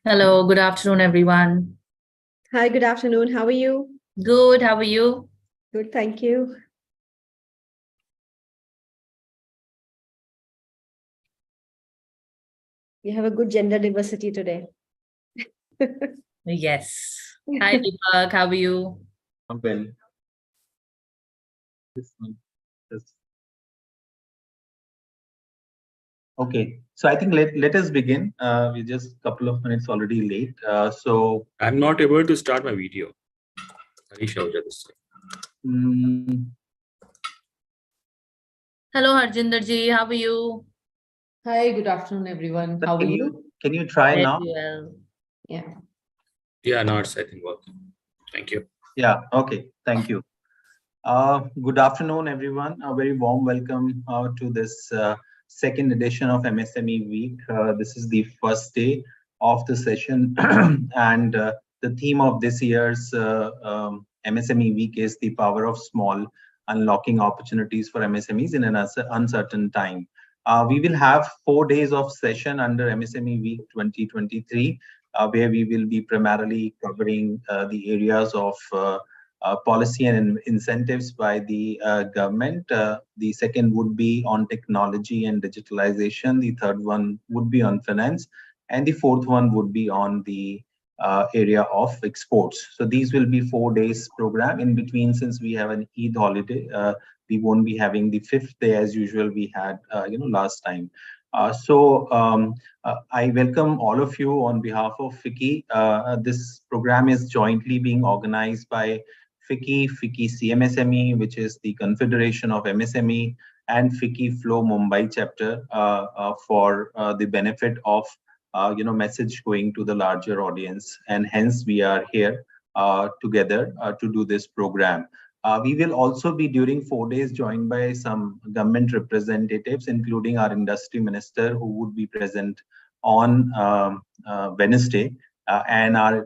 Hello, good afternoon, everyone. Hi, good afternoon. How are you? Good, how are you? Good, thank you. We have a good gender diversity today. Yes. Hi, Deepak, how are you? Well, this one, this. Okay, so I think let us begin. We're just a couple of minutes already late. So I'm not able to start my video. Harish Ahuja this time. mm, Hello, Harjinder ji, how are you? Hi, good afternoon, everyone. sir, How are you? can you try Very now? well. Yeah. Yeah, now it's I think working. Thank you. Yeah. Okay. Thank you. Good afternoon, everyone. A very warm welcome to this second edition of MSME Week. This is the first day of the session, and the theme of this year's MSME Week is the power of small, unlocking opportunities for MSMEs in an uncertain time. We will have 4 days of session under MSME Week 2023, where we will be primarily covering the areas of policy and incentives by the government. The second would be on technology and digitalization. The third one would be on finance. And the fourth one would be on the area of exports. So these will be 4 days program. In between, since we have an Eid holiday, we won't be having the fifth day as usual we had last time. I welcome all of you on behalf of FICCI. This program is jointly being organized by FICCI CMSME, which is the Confederation of MSME, and FICCI Flow Mumbai chapter for the benefit of message going to the larger audience, and hence we are here together to do this program. We will also be during 4 days joined by some government representatives, including our industry minister, who would be present on Wednesday. And our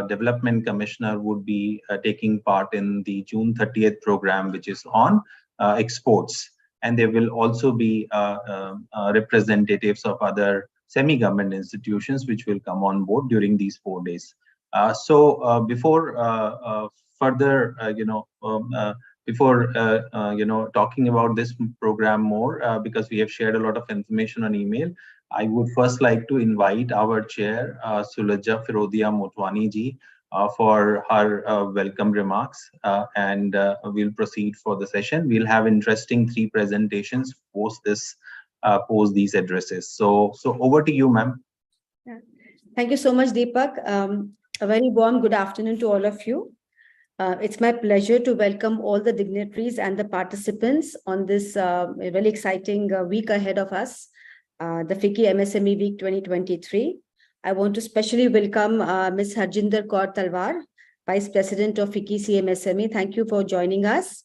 development commissioner would be taking part in the June 30th program, which is on exports. And there will also be representatives of other semi-government institutions which will come on board during these 4 days. Before further, talking about this program more, because we have shared a lot of information on email, I would first like to invite our chair, Sulajja Firodia Motwani ji, for her welcome remarks, and we'll proceed for the session. We'll have interesting 3 presentations post these addresses. So over to you, ma'am. Yeah. Thank you so much, Deepak. A very warm good afternoon to all of you. It's my pleasure to welcome all the dignitaries and the participants on this really exciting week ahead of us, the FICCI MSME Week 2023. I want to specially welcome Ms. Harjinder Kaur Talwar, Vice President of FICCI CMSME. Thank you for joining us.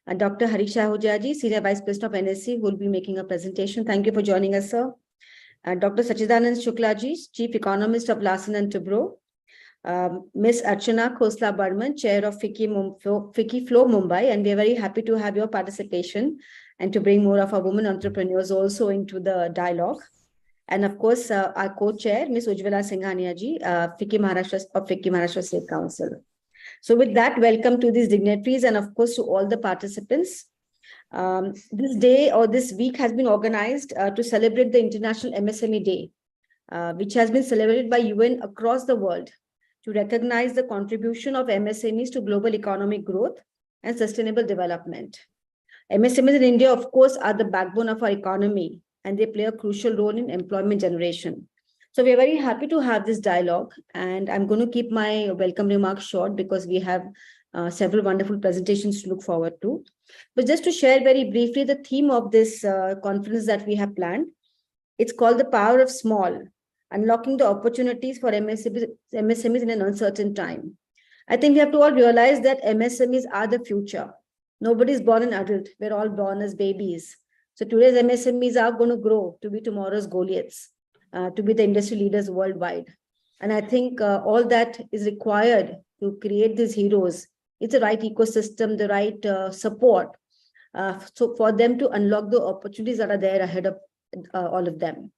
And Dr. Harish Ahuja ji, Senior Vice President of NSC, who will be making a presentation. Thank you for joining us, sir. Dr. Sachidanand Shukla ji, Chief Economist of Larsen and Toubro. Ms. Archana Khosla Burman, Chair of FICCI Flow Mumbai, and we are very happy to have your participation and to bring more of our women entrepreneurs also into the dialogue. And of course, our co-chair, Ms. Ujjwala Singhania ji, FICCI Maharashtra State Council. So with that, welcome to these dignitaries and of course to all the participants. This day or this week has been organized to celebrate the International MSME Day, which has been celebrated by UN across the world to recognize the contribution of MSMEs to global economic growth and sustainable development. MSMEs in India, of course, are the backbone of our economy, and they play a crucial role in employment generation. So we are very happy to have this dialogue, and I'm going to keep my welcome remarks short because we have several wonderful presentations to look forward to. But just to share very briefly the theme of this conference that we have planned, it's called the power of small, unlocking the opportunities for MSMEs in an uncertain time. I think we have to all realize that MSMEs are the future. Nobody is born an adult. We're all born as babies. So today's MSMEs are going to grow to be tomorrow's Goliaths, to be the industry leaders worldwide. And I think all that is required to create these heroes. It's the right ecosystem, the right support, so for them to unlock the opportunities that are there ahead of all of them.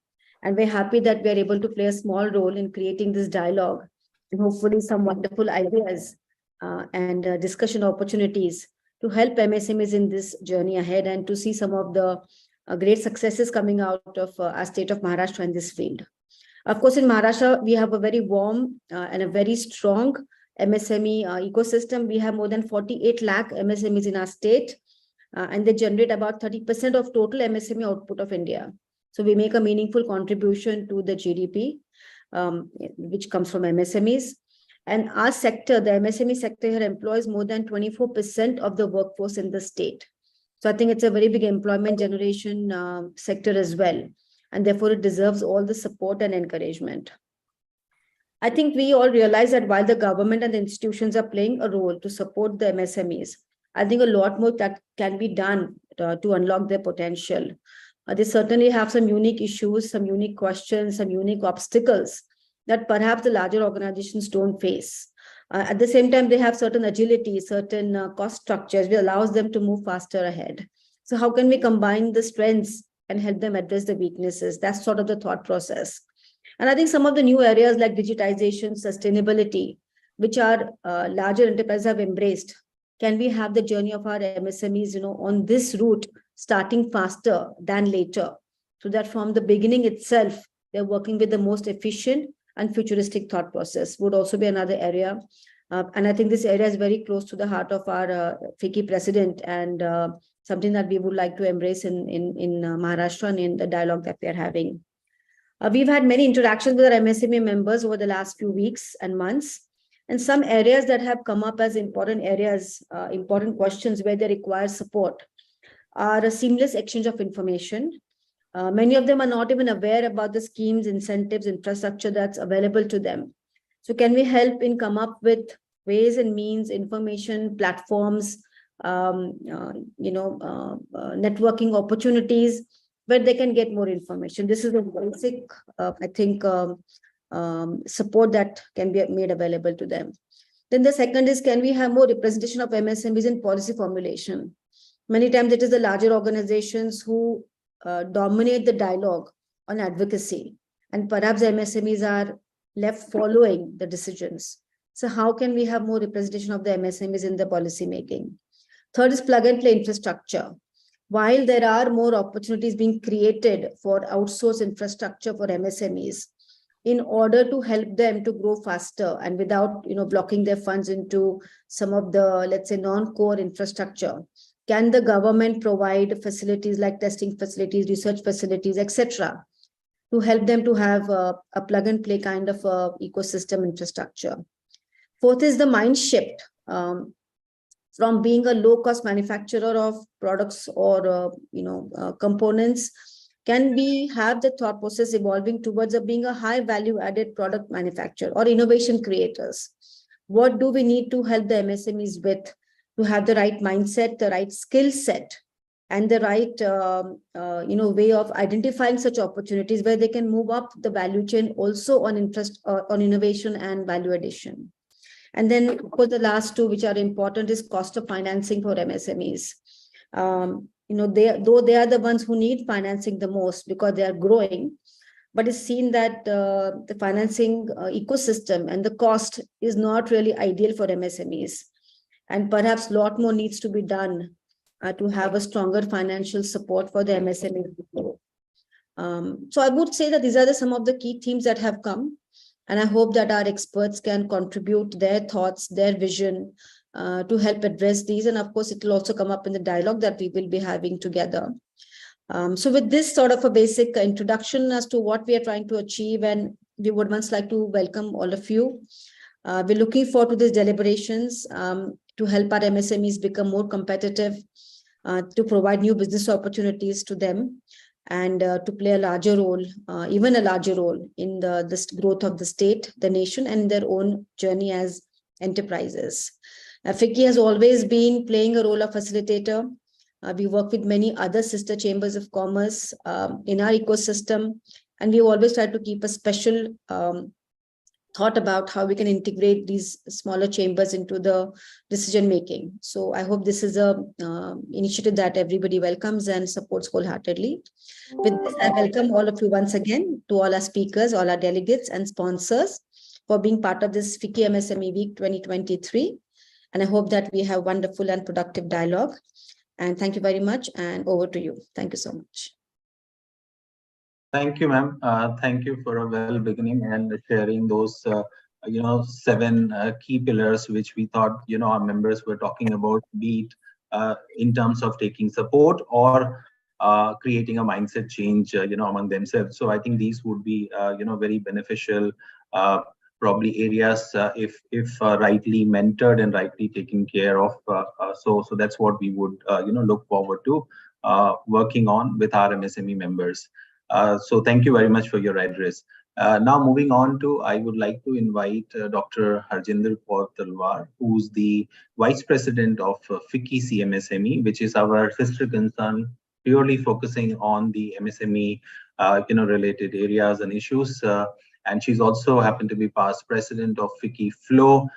And we're happy that we're able to play a small role in creating this dialogue and hopefully some wonderful ideas and discussion opportunities to help MSMEs in this journey ahead and to see some of the great successes coming out of our state of Maharashtra in this field. Of course, in Maharashtra, we have a very warm and a very strong MSME ecosystem. We have more than 48 lakh MSMEs in our state, and they generate about 30% of total MSME output of India. So we make a meaningful contribution to the GDP, which comes from MSMEs. And our sector, the MSME sector here employs more than 24% of the workforce in the state. So I think it's a very big employment generation sector as well. And therefore, it deserves all the support and encouragement. I think we all realize that while the government and the institutions are playing a role to support the MSMEs, I think a lot more that can be done to unlock their potential. They certainly have some unique issues, some unique questions, some unique obstacles that perhaps the larger organizations don't face. At the same time, they have certain agility, certain cost structures, which allows them to move faster ahead. So how can we combine the strengths and help them address the weaknesses? That's sort of the thought process. And I think some of the new areas like digitization, sustainability, which our larger enterprises have embraced, can we have the journey of our MSMEs, on this route, starting faster than later, so that from the beginning itself, they're working with the most efficient and futuristic thought process would also be another area. And I think this area is very close to the heart of our FICCI president and something that we would like to embrace in Maharashtra and in the dialogue that we are having. We've had many interactions with our MSME members over the last few weeks and months. And some areas that have come up as important areas, important questions where they require support are a seamless exchange of information. Many of them are not even aware about the schemes, incentives, infrastructure that's available to them. So can we help in come up with ways and means, information, platforms, networking opportunities where they can get more information? This is a basic, I think, support that can be made available to them. Then the second is, can we have more representation of MSMEs in policy formulation? Many times it is the larger organizations who dominate the dialogue on advocacy, and perhaps MSMEs are left following the decisions. So how can we have more representation of the MSMEs in the policy making? Third is plug and play infrastructure. While there are more opportunities being created for outsourced infrastructure for MSMEs, in order to help them to grow faster and without blocking their funds into some of the, let's say, non-core infrastructure, can the government provide facilities like testing facilities, research facilities, etc., to help them to have a plug and play kind of ecosystem infrastructure? Fourth is the mind shift from being a low-cost manufacturer of products or components. Can we have the thought process evolving towards being a high value added product manufacturer or innovation creators? What do we need to help the MSMEs with to have the right mindset, the right skill set, and the right way of identifying such opportunities where they can move up the value chain also on interest on innovation and value addition? And then, of course, the last two, which are important, is cost of financing for MSMEs. They are the ones who need financing the most because they are growing, but it's seen that the financing ecosystem and the cost is not really ideal for MSMEs. And perhaps a lot more needs to be done to have a stronger financial support for the MSMEs. So I would say that these are some of the key themes that have come. And I hope that our experts can contribute their thoughts, their vision to help address these. And of course, it will also come up in the dialogue that we will be having together. So with this sort of a basic introduction as to what we are trying to achieve, and we would once like to welcome all of you. We're looking forward to these deliberations to help our MSMEs become more competitive, to provide new business opportunities to them, and to play a larger role, even a larger role in this growth of the state, the nation, and their own journey as enterprises. FICCI has always been playing a role of facilitator. We work with many other sister chambers of commerce in our ecosystem, and we always try to keep a special thought about how we can integrate these smaller chambers into the decision making. So I hope this is a initiative that everybody welcomes and supports wholeheartedly. With this, I welcome all of you once again, to all our speakers, all our delegates and sponsors for being part of this FICCI MSME Week 2023. And I hope that we have wonderful and productive dialogue. And thank you very much. And over to you. Thank you so much. Thank you, ma'am. Thank you for a well beginning and sharing those, 7 key pillars which we thought, our members were talking about, be it in terms of taking support or creating a mindset change, among themselves. So I think these would be, very beneficial, probably areas if rightly mentored and rightly taken care of. So that's what we would, look forward to working on with our MSME members. So thank you very much for your address. Now moving on to, I would like to invite Dr. Harjinder Kaur Talwar, who's the Vice President of FICCI CMSME, which is our sister concern, purely focusing on the MSME, related areas and issues. And she's also happened to be past president of FICCI Flow,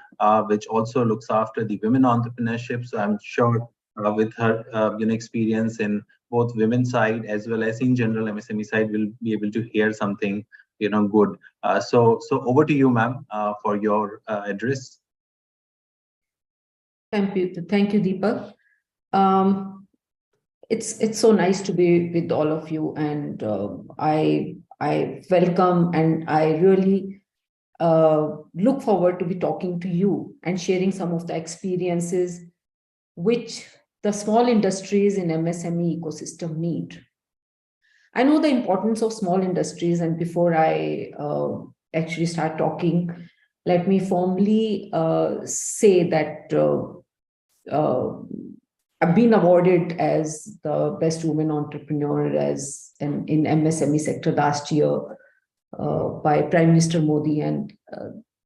which also looks after the women entrepreneurship. So I'm sure with her experience in both women's side as well as in general MSME side, we'll be able to hear something good. So over to you, ma'am, for your address. Thank you, Deepak. It's so nice to be with all of you, and I welcome and I really look forward to be talking to you and sharing some of the experiences which the small industries in MSME ecosystem need. I know the importance of small industries, and before I actually start talking, let me formally say that I've been awarded as the best woman entrepreneur in MSME sector last year by Prime Minister Modi, and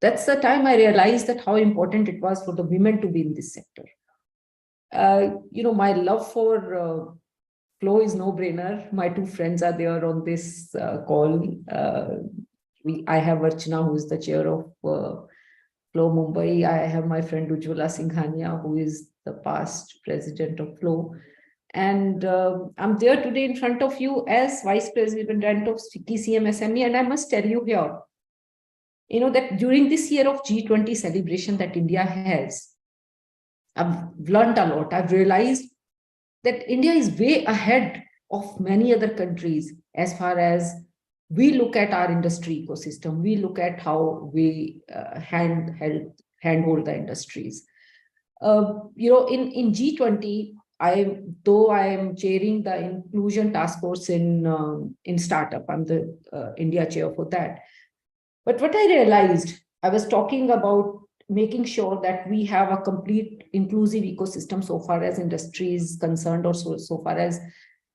that's the time I realized that how important it was for the women to be in this sector. My love for Flow is no-brainer. My 2 friends are there on this call. I have Archana, who is the chair of Flow Mumbai. I have my friend Ujjwala Singhania, who is the past president of Flow. And I'm there today in front of you as Vice President of FICCI CMSME. And I must tell you here, that during this year of G20 celebration that India has, I've learned a lot. I've realized that India is way ahead of many other countries as far as we look at our industry ecosystem. We look at how we handhold the industries. In G20, though I am chairing the inclusion task force in startup, I'm the India chair for that. But what I realized, I was talking about making sure that we have a complete inclusive ecosystem so far as industry is concerned, or so far as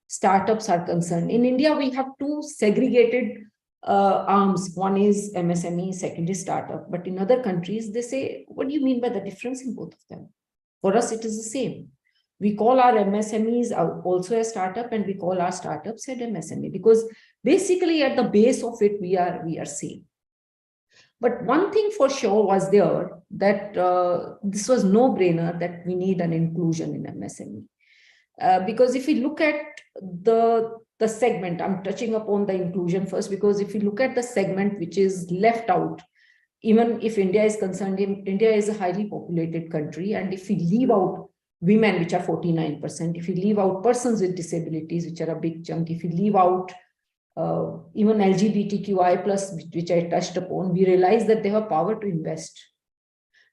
startups are concerned. In India, we have 2 segregated arms. One is MSME, second is startup. But in other countries, they say, what do you mean by the difference in both of them? For us, it is the same. We call our MSMEs also a startup, and we call our startups an MSME, because basically at the base of it, we are same. But one thing for sure was there, that this was no-brainer that we need an inclusion in MSME. Because if we look at the segment, I'm touching upon the inclusion first, because if you look at the segment which is left out, even if India is concerned, India is a highly populated country. And if we leave out women, which are 49%, if we leave out persons with disabilities, which are a big chunk, if we leave out even LGBTQI+, which I touched upon, we realize that they have power to invest.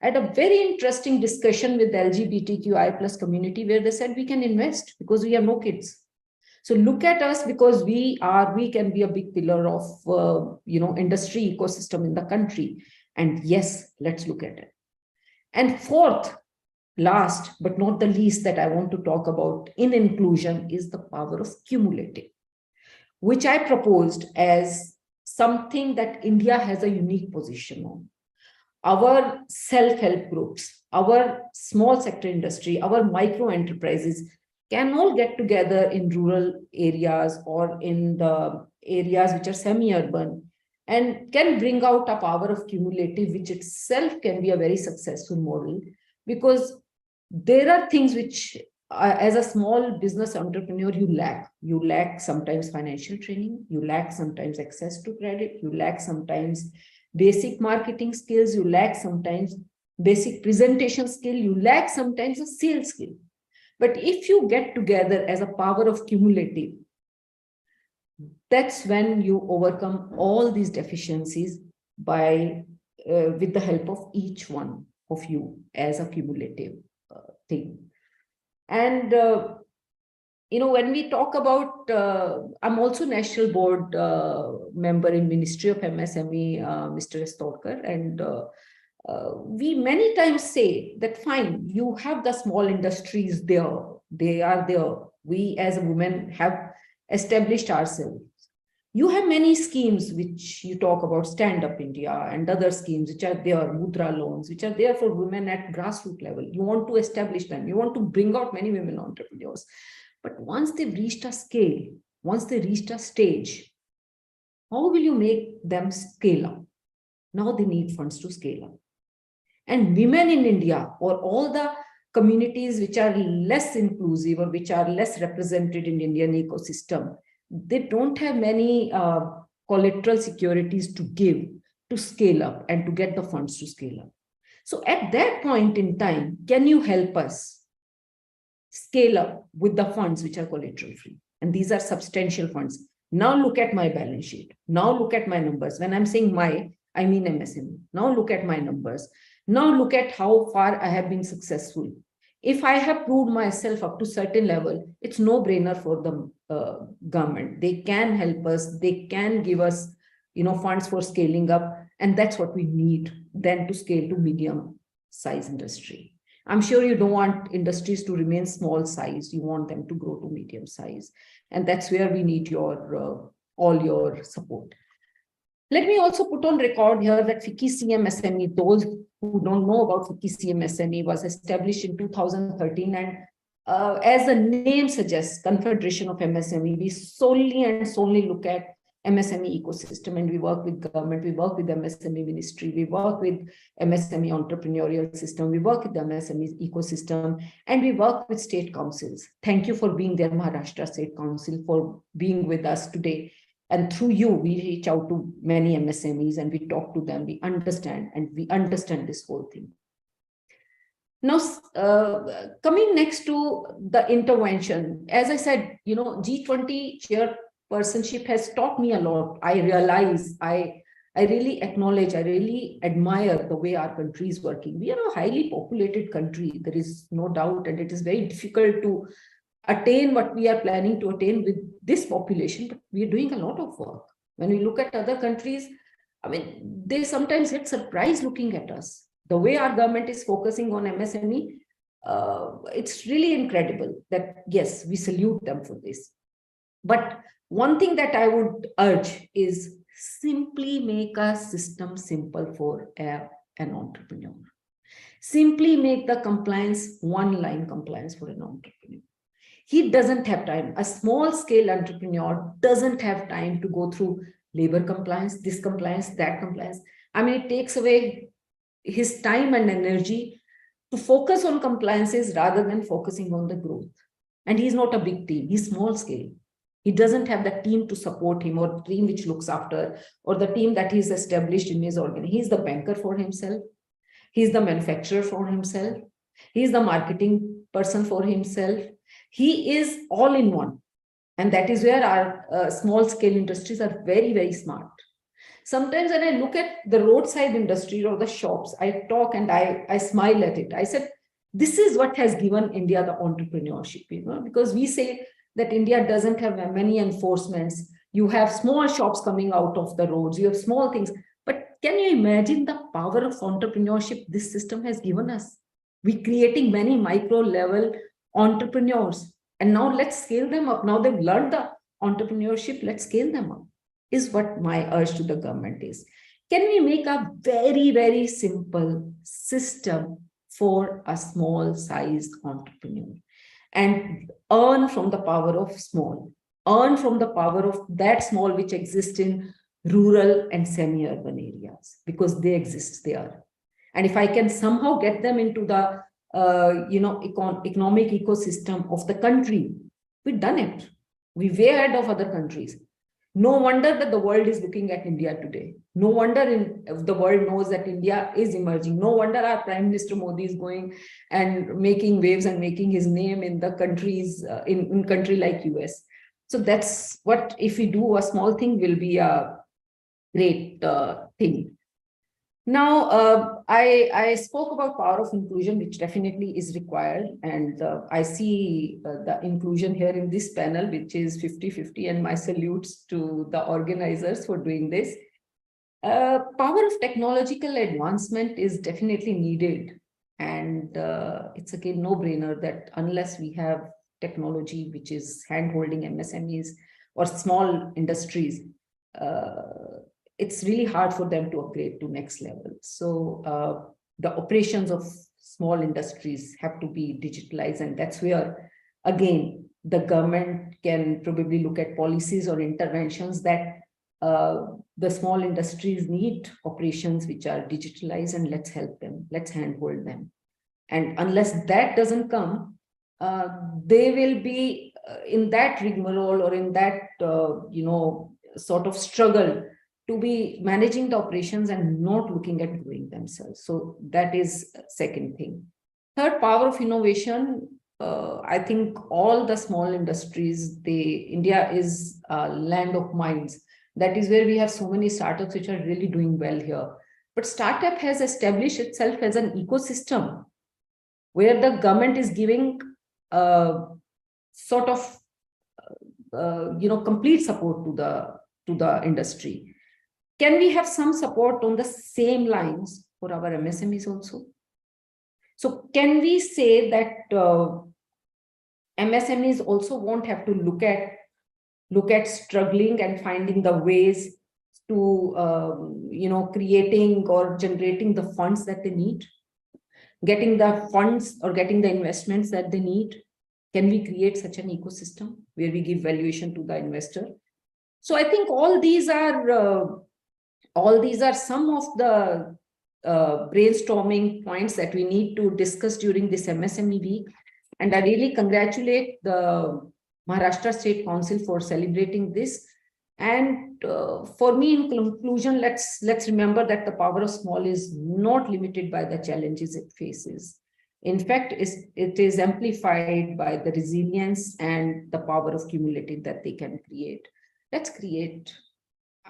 I had a very interesting discussion with the LGBTQI+ community where they said we can invest because we have no kids. So look at us, because we can be a big pillar of industry ecosystem in the country. And yes, let's look at it. And fourth, last but not the least, that I want to talk about in inclusion is the power of cumulative, which I proposed as something that India has a unique position on. Our self-help groups, our small sector industry, our micro enterprises can all get together in rural areas or in the areas which are semi-urban and can bring out a power of cumulative, which itself can be a very successful model, because there are things which as a small business entrepreneur you lack sometimes financial training, you lack sometimes access to credit, you lack sometimes basic marketing skills, you lack sometimes basic presentation skill, you lack sometimes a sales skill. But if you get together as a power of cumulative, that's when you overcome all these deficiencies by with the help of each one of you as a cumulative thing. And when we talk about, I'm also national board member in Ministry of MSME, Mr. Estorkar, and we many times say that fine, you have the small industries there, they are there. We as women have established ourselves. You have many schemes which you talk about, Stand Up India and other schemes which are there, Mudra loans, which are there for women at grassroots level. You want to establish them. You want to bring out many women entrepreneurs. But once they've reached a scale, once they reached a stage, how will you make them scale up? Now they need funds to scale up. And women in India, or all the communities which are less inclusive or which are less represented in Indian ecosystem, they don't have many collateral securities to give to scale up and to get the funds to scale up. So at that point in time, can you help us scale up with the funds which are collateral free? And these are substantial funds. Now look at my balance sheet. Now look at my numbers. When I'm saying my, I mean MSME. Now look at my numbers. Now look at how far I have been successful. If I have proved myself up to certain level, it's no brainer for the government. They can help us. They can give us, funds for scaling up. And that's what we need then to scale to medium size industry. I'm sure you don't want industries to remain small size. You want them to grow to medium size. And that's where we need your all your support. Let me also put on record here that FICCI CMSME, those who don't know about FICCI CMSME, was established in 2013. And as the name suggests, Confederation of MSME, we solely and solely look at MSME ecosystem, and we work with government, we work with the MSME ministry, we work with MSME entrepreneurial system, we work with the MSME ecosystem, and we work with state councils. Thank you for being there, Maharashtra State Council, for being with us today. And through you, we reach out to many MSMEs and we talk to them, we understand this whole thing. Now, coming next to the intervention, as I said, G20 chairpersonship has taught me a lot. I realize, I really acknowledge, I really admire the way our country is working. We are a highly populated country, there is no doubt, and it is very difficult to attain what we are planning to attain with this population, but we are doing a lot of work. When we look at other countries, I mean, they sometimes get surprised looking at us. The way our government is focusing on MSME, it's really incredible that, yes, we salute them for this. But one thing that I would urge is simply make a system simple for an entrepreneur. Simply make the compliance one-line compliance for an entrepreneur. He doesn't have time. A small scale entrepreneur doesn't have time to go through labor compliance, this compliance, that compliance. I mean, it takes away his time and energy to focus on compliances rather than focusing on the growth. And he's not a big team, he's small scale. He doesn't have the team to support him, or the team which looks after, or the team that he's established in his organization. He's the banker for himself. He's the manufacturer for himself. He's the marketing person for himself. He is all in one. And that is where our small scale industries are very, very smart. Sometimes when I look at the roadside industry or the shops, I talk and I smile at it. I said, this is what has given India the entrepreneurship, because we say that India doesn't have many enforcements. You have small shops coming out of the roads, you have small things. But can you imagine the power of entrepreneurship this system has given us? We're creating many micro level entrepreneurs, and now let's scale them up. Now they've learned the entrepreneurship, let's scale them up, is what my urge to the government is. Can we make a very, very simple system for a small sized entrepreneur and earn from the power of small, earn from the power of that small which exists in rural and semi-urban areas, because they exist there. And if I can somehow get them into the economic ecosystem of the country, we've done it. We're way ahead of other countries. No wonder that the world is looking at India today. No wonder the world knows that India is emerging. No wonder our Prime Minister Modi is going and making waves and making his name in the countries, in country like US. So that's what, if we do a small thing, will be a great thing. Now, I spoke about power of inclusion, which definitely is required. And I see the inclusion here in this panel, which is 50-50, and my salutes to the organizers for doing this. Power of technological advancement is definitely needed. And it's again no-brainer that unless we have technology, which is hand-holding MSMEs or small industries, it's really hard for them to upgrade to next level. So the operations of small industries have to be digitalized. And that's where, again, the government can probably look at policies or interventions that the small industries need operations which are digitalized, and let's help them, let's handhold them. And unless that doesn't come, they will be in that rigmarole or in that, sort of struggle to be managing the operations and not looking at growing themselves. So that is second thing. Third, power of innovation. I think all the small industries, India is a land of minds. That is where we have so many startups which are really doing well here. But startup has established itself as an ecosystem where the government is giving sort of complete support to the industry. Can we have some support on the same lines for our MSMEs also? So can we say that MSMEs also won't have to look at struggling and finding the ways to creating or generating the funds that they need, getting the funds or getting the investments that they need? Can we create such an ecosystem where we give valuation to the investor? So I think all these are some of the brainstorming points that we need to discuss during this MSME week. And I really congratulate the Maharashtra State Council for celebrating this. And for me, in conclusion, let's remember that the power of small is not limited by the challenges it faces. In fact, it is amplified by the resilience and the power of cumulative that they can create. Let's create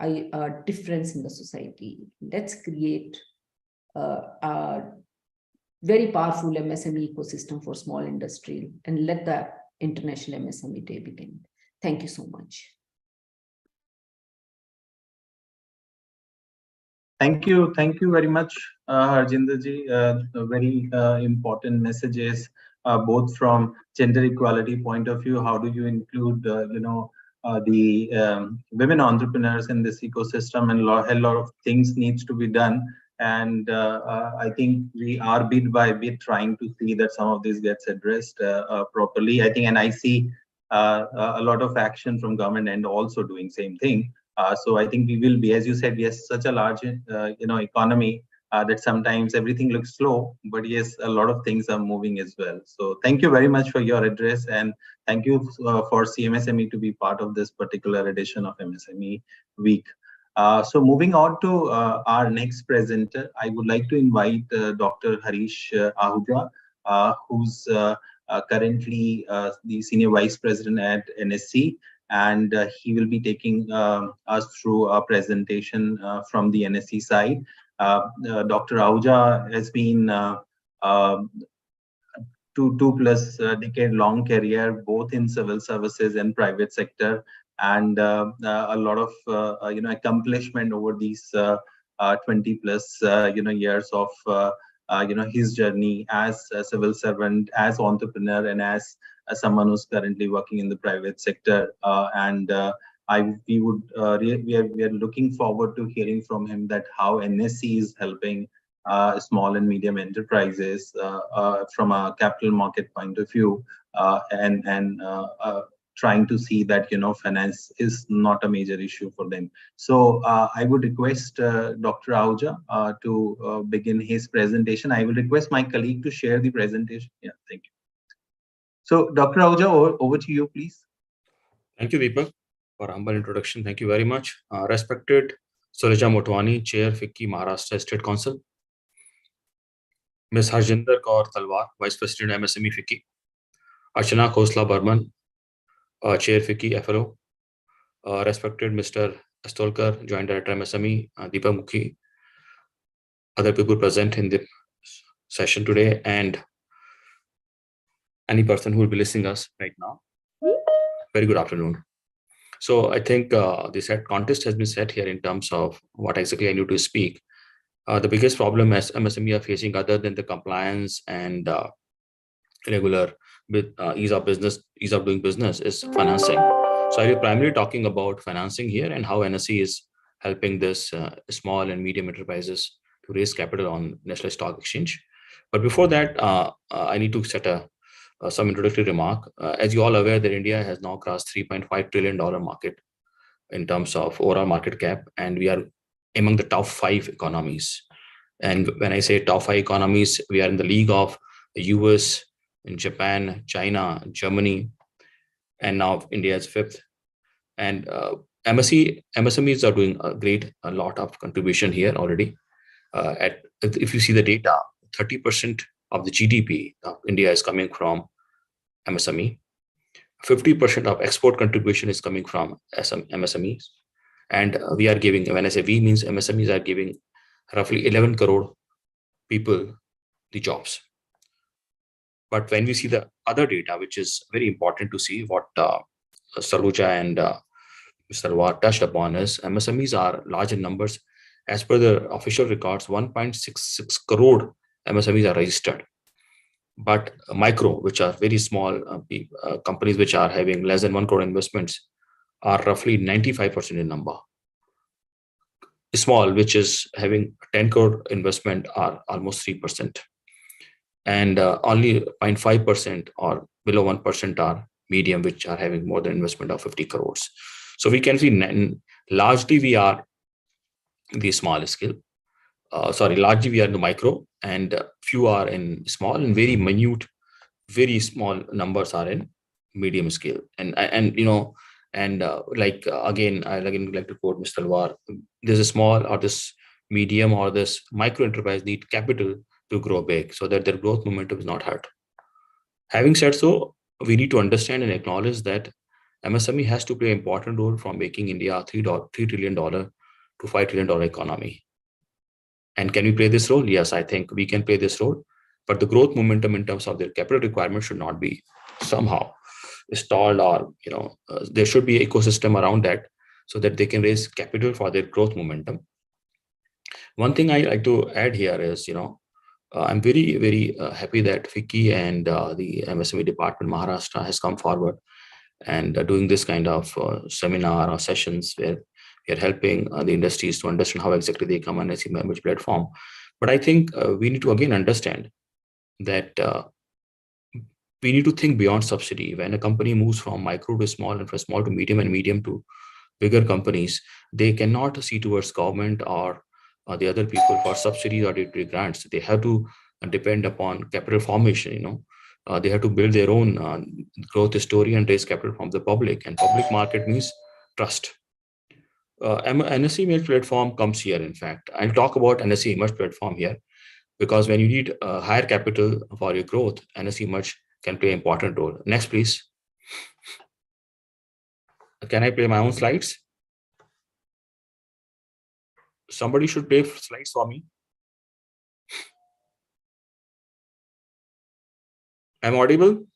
a difference in the society. Let's create a very powerful MSME ecosystem for small industry, and let the International MSME Day begin. Thank you so much. Thank you very much, Harjinder ji. Very important messages, both from gender equality point of view. How do you include, the women entrepreneurs in this ecosystem? And a lot of things needs to be done. And I think we are bit by bit trying to see that some of this gets addressed properly. I think, and I see a lot of action from government and also doing same thing. So I think we will be, as you said, we have such a large, economy that sometimes everything looks slow, but yes, a lot of things are moving as well. So thank you very much for your address, and thank you for CMSME to be part of this particular edition of MSME Week. So moving on to our next presenter, I would like to invite Dr. Harish Ahuja, who's currently the Senior Vice President at NSC. And he will be taking us through a presentation from the NSC side. Dr. Ahuja has been two-plus decade-long career, both in civil services and private sector, and a lot of accomplishment over these 20-plus years of his journey as a civil servant, as entrepreneur, and as someone who's currently working in the private sector. We are looking forward to hearing from him that how NSC is helping small and medium enterprises from a capital market point of view, and trying to see that, finance is not a major issue for them. So I would request Dr. Ahuja to begin his presentation. I will request my colleague to share the presentation. Yeah, thank you. So Dr. Ahuja, over to you, please. Thank you, Deepak, for humble introduction. Thank you very much. Respected Sureja Motwani, Chair, FICCI, Maharashtra State Council. Ms. Harjinder Kaur Talwar, Vice President, MSME, FICCI. Archana Khosla Burman, Chair, FICCI, FLO. Respected Mr. Astolkar, Joint Director, MSME, Deepak Mukhi, other people present in the session today, and any person who will be listening us right now. Very good afternoon. So I think the set contest has been set here in terms of what exactly I need to speak. The biggest problem as MSME are facing, other than the compliance and regular ease of doing business, is financing. So I'll be primarily talking about financing here and how NSE is helping this small and medium enterprises to raise capital on National Stock Exchange. But before that, I need to set some introductory remark. As you all aware, that India has now crossed $3.5 trillion market in terms of overall market cap, and we are among the top 5 economies. And when I say top 5 economies, we are in the league of the US, in Japan, China, Germany, and now India is 5th. And MSMEs are doing a lot of contribution here already. If you see the data, 30% of the GDP of India is coming from MSME. 50% of export contribution is coming from MSMEs. And we are giving, when I say we, means MSMEs are giving roughly 11 crore people the jobs. But when we see the other data, which is very important to see, what Saluja and Mr. War touched upon, is MSMEs are large in numbers. As per the official records, 1.66 crore MSMEs are registered. But micro, which are very small companies which are having less than 1 crore investments, are roughly 95% in number. Small, which is having 10 crore investment, are almost 3%. And only 0.5% or below 1% are medium, which are having more than investment of 50 crores. So we can see largely we are the small scale. Largely we are in the micro, and few are in small, and very minute, very small numbers are in medium scale. And again, I like to quote Mr. Talwar, there's a small or this medium or this micro enterprise need capital to grow big so that their growth momentum is not hurt. Having said so, we need to understand and acknowledge that MSME has to play an important role from making India a $3 trillion to $5 trillion economy. And can we play this role? Yes, I think we can play this role. But the growth momentum in terms of their capital requirement should not be somehow stalled, or there should be an ecosystem around that so that they can raise capital for their growth momentum. One thing I like to add here is, I'm very, very happy that FICCI and the MSME department Maharashtra has come forward and doing this kind of seminar or sessions where we are helping the industries to understand how exactly they come on NSE membership platform. But I think we need to again understand that we need to think beyond subsidy. When a company moves from micro to small and from small to medium and medium to bigger companies, they cannot see towards government or the other people for subsidies or grants. They have to depend upon capital formation. They have to build their own growth story and raise capital from the public. And public market means trust. NSE Emerge platform comes here. In fact, I'll talk about NSE Emerge platform here because when you need higher capital for your growth, NSE Emerge can play an important role. Next, please. Can I play my own slides? Somebody should play slides for me. I'm audible?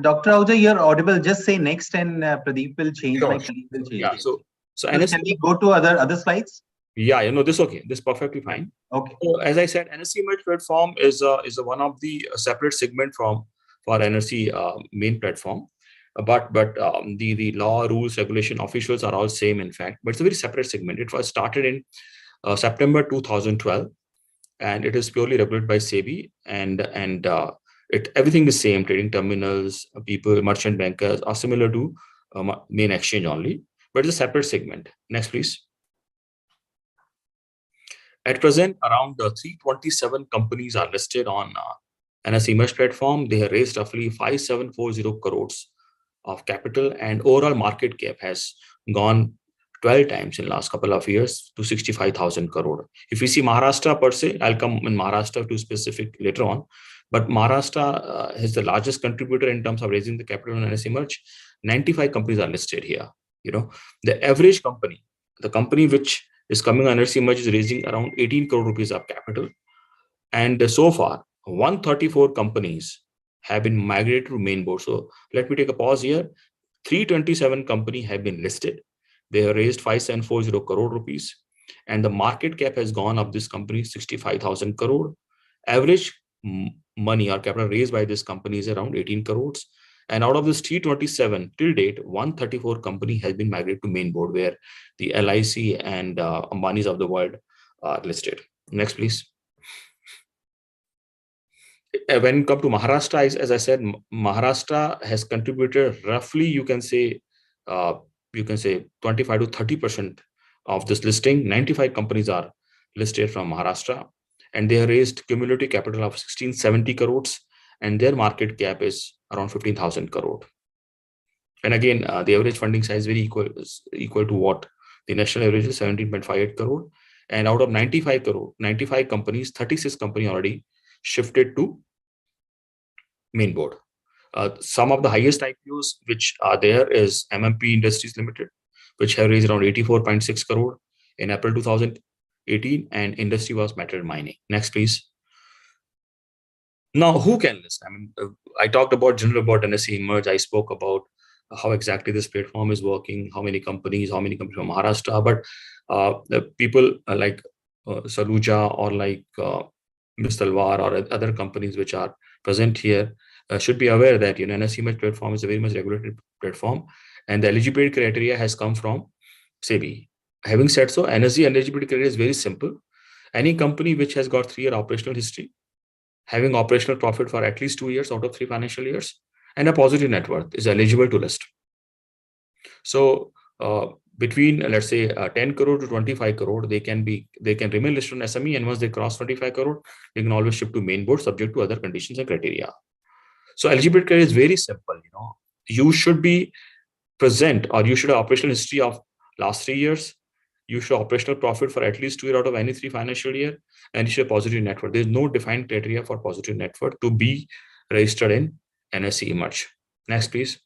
Dr. Ahuja, you're audible. Just say next and Pradeep will change. Sure. My colleague will change. Yeah, it. so NSE, can we go to other slides? Yeah, this okay. This is perfectly fine. Okay. So as I said, NSE Emerge platform is one of the separate segment for NSE main platform. But the law, rules, regulation, officials are all same, in fact. But it's a very separate segment. It was started in September 2012, and it is purely regulated by SEBI, and Everything is same. Trading terminals, people, merchant bankers are similar to main exchange only, but it's a separate segment. Next, please. At present, around 327 companies are listed on NSE Merge platform. They have raised roughly 5740 crores of capital, and overall market cap has gone 12 times in the last couple of years to 65,000 crore. If we see Maharashtra per se, I'll come in Maharashtra to specific later on, but Maharashtra is the largest contributor in terms of raising the capital on NSE Merge. 95 companies are listed here. The average company, the company which is coming on NSE Merge is raising around 18 crore rupees of capital. And so far, 134 companies have been migrated to main board. So let me take a pause here. 327 companies have been listed. They have raised 5740 crore rupees. And the market cap has gone up this company 65,000 crore. Average money or capital raised by this company is around 18 crores. And out of this 327, till date, 134 company has been migrated to main board, where the LIC and Ambanis of the world are listed. Next, please. When it comes to Maharashtra, as I said, Maharashtra has contributed roughly, you can say 25 to 30% of this listing. 95 companies are listed from Maharashtra, and they have raised cumulative capital of 1670 crores, and their market cap is around 15,000 crore. And again, the average funding size is equal to what the national average is, 17.58 crore. And out of 95 companies, 36 companies already shifted to main board. Some of the highest IPOs which are there is MMP Industries Limited, which have raised around 84.6 crore in April 2018, and industry was metal mining. Next, please. Now, who can list? I talked about about NSE Merge. I spoke about how exactly this platform is working, how many companies from Maharashtra, but the people like Saluja or like Ms. Talwar or other companies which are present here should be aware that NSE Merge platform is a very much regulated platform, and the eligibility criteria has come from SEBI. Having said so, NSE eligibility criteria is very simple. Any company which has got 3-year operational history, having operational profit for at least 2 years out of 3 financial years, and a positive net worth is eligible to list. So between, let's say, 10 crore to 25 crore, they can remain listed on SME, and once they cross 25 crore, they can always shift to main board subject to other conditions and criteria. So eligibility criteria is very simple. You should be present, or you should have operational history of last 3 years. You should have operational profit for at least 2 years out of any 3 financial year, and you should have positive net worth. There's no defined criteria for positive net worth to be registered in NSE Merge. Next, please.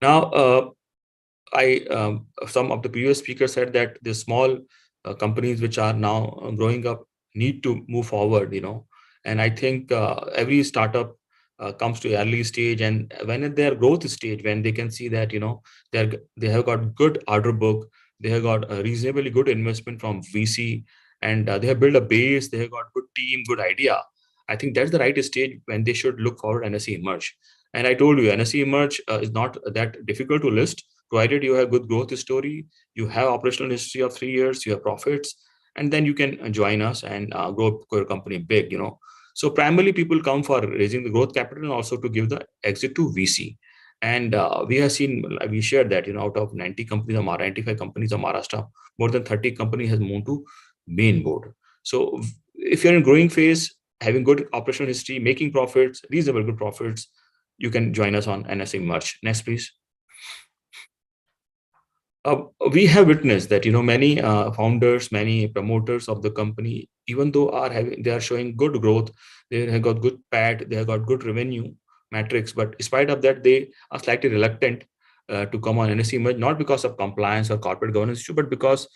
Now, some of the previous speakers said that the small companies which are now growing up need to move forward, and I think every startup comes to early stage, and when at their growth stage, when they can see that they have got good order book, they have got a reasonably good investment from VC, and they have built a base, they have got good team, good idea. I think that's the right stage when they should look forward NSE Merge. And I told you, NSE Merge is not that difficult to list, provided you have good growth story, you have operational history of 3 years, you have profits, and then you can join us and grow your company big. So primarily people come for raising the growth capital and also to give the exit to VC. And we have seen, we shared that out of 90 companies or 95 companies of Maharashtra, more than 30 companies has moved to main board. So if you're in growing phase, having good operational history, making profits, reasonable good profits, you can join us on NSE Merge. Next, please. We have witnessed that many founders, many promoters of the company, even though they are showing good growth, they have got good PAT, they have got good revenue metrics, but in spite of that, they are slightly reluctant to come on NSE Merge, not because of compliance or corporate governance issue, but because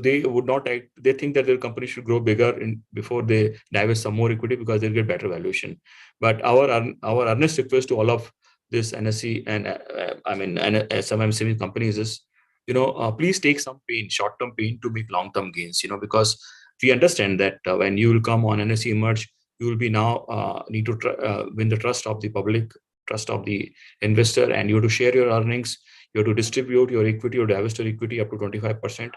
they think that their company should grow bigger before they divest some more equity, because they'll get better valuation. But our earnest request to all of this NSE and some MSME companies is, please take some pain, short-term pain, to make long-term gains, because we understand that when you will come on NSE Merge, you will be now need to win the trust of the public, trust of the investor, and you have to share your earnings, you have to distribute your equity or divest your equity up to 25%.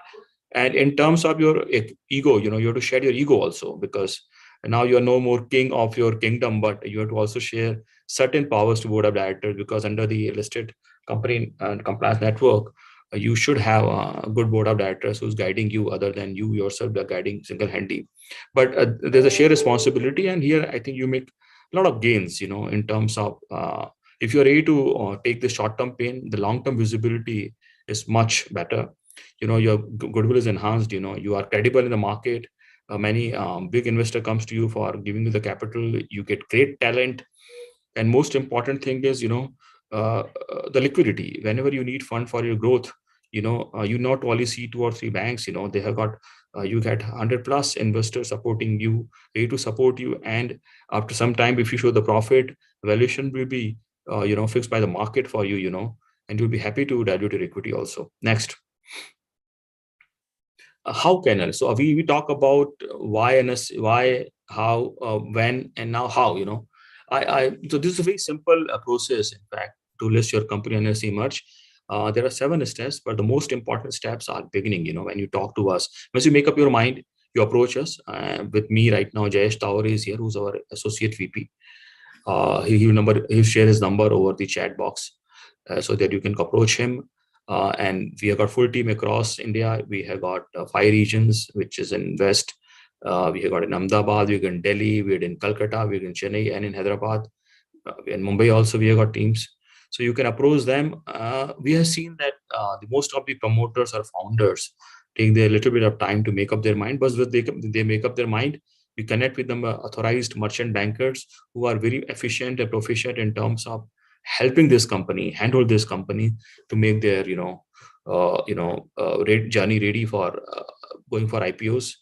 And in terms of your ego, you have to share your ego also, because And now you are no more king of your kingdom, but you have to also share certain powers to board of directors, because under the listed company and compliance network, you should have a good board of directors who's guiding you, other than you yourself are guiding single-handedly. But there's a shared responsibility, and here I think you make a lot of gains, in terms of if you're ready to take the short-term pain, the long-term visibility is much better. Your goodwill is enhanced. You are credible in the market. Many big investor comes to you for giving you the capital. You get great talent, and most important thing is the liquidity. Whenever you need fund for your growth, you not only see 2 or 3 banks. They have got you get 100 plus investors supporting you, ready to support you, and after some time, if you show the profit, valuation will be fixed by the market for you. And you'll be happy to dilute your equity also. Next. How can I? So we talk about why and why, how, when, and now how. So this is a very simple process, in fact, to list your company on NSE merge. There are 7 steps, but the most important steps are beginning. When you talk to us, once you make up your mind, you approach us. With me right now, Jayesh Tower is here, who's our associate VP. He'll share his number over the chat box, so that you can approach him. And we have got full team across India. We have got 5 regions, which is in West. We have got in Ahmedabad, we got in Delhi, we are in Calcutta, we are in Chennai, and in Hyderabad. In Mumbai also, we have got teams. So you can approach them. We have seen that the most of the promoters or founders take their little bit of time to make up their mind. But when they make up their mind, we connect with them authorized merchant bankers who are very efficient and proficient in terms of helping this company, handle this company to make their journey ready for going for IPOs.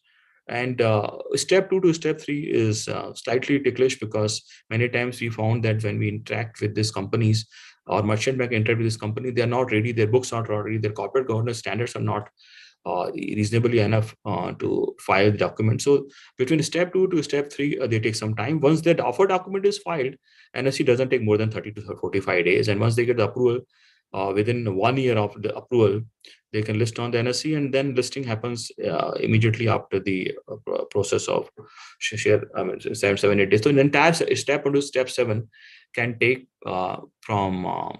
And step 2 to step 3 is slightly ticklish, because many times we found that when we interact with these companies, or merchant bank interact with this company, they are not ready, their books are not ready, their corporate governance standards are not reasonably enough to file the document. So between step 2 to step 3, they take some time. Once that offer document is filed, NSE doesn't take more than 30 to 45 days. And once they get the approval, within 1 year of the approval, they can list on the NSE, and then listing happens immediately after the process of share, 7, 8 days. So the entire step into step 7 can take from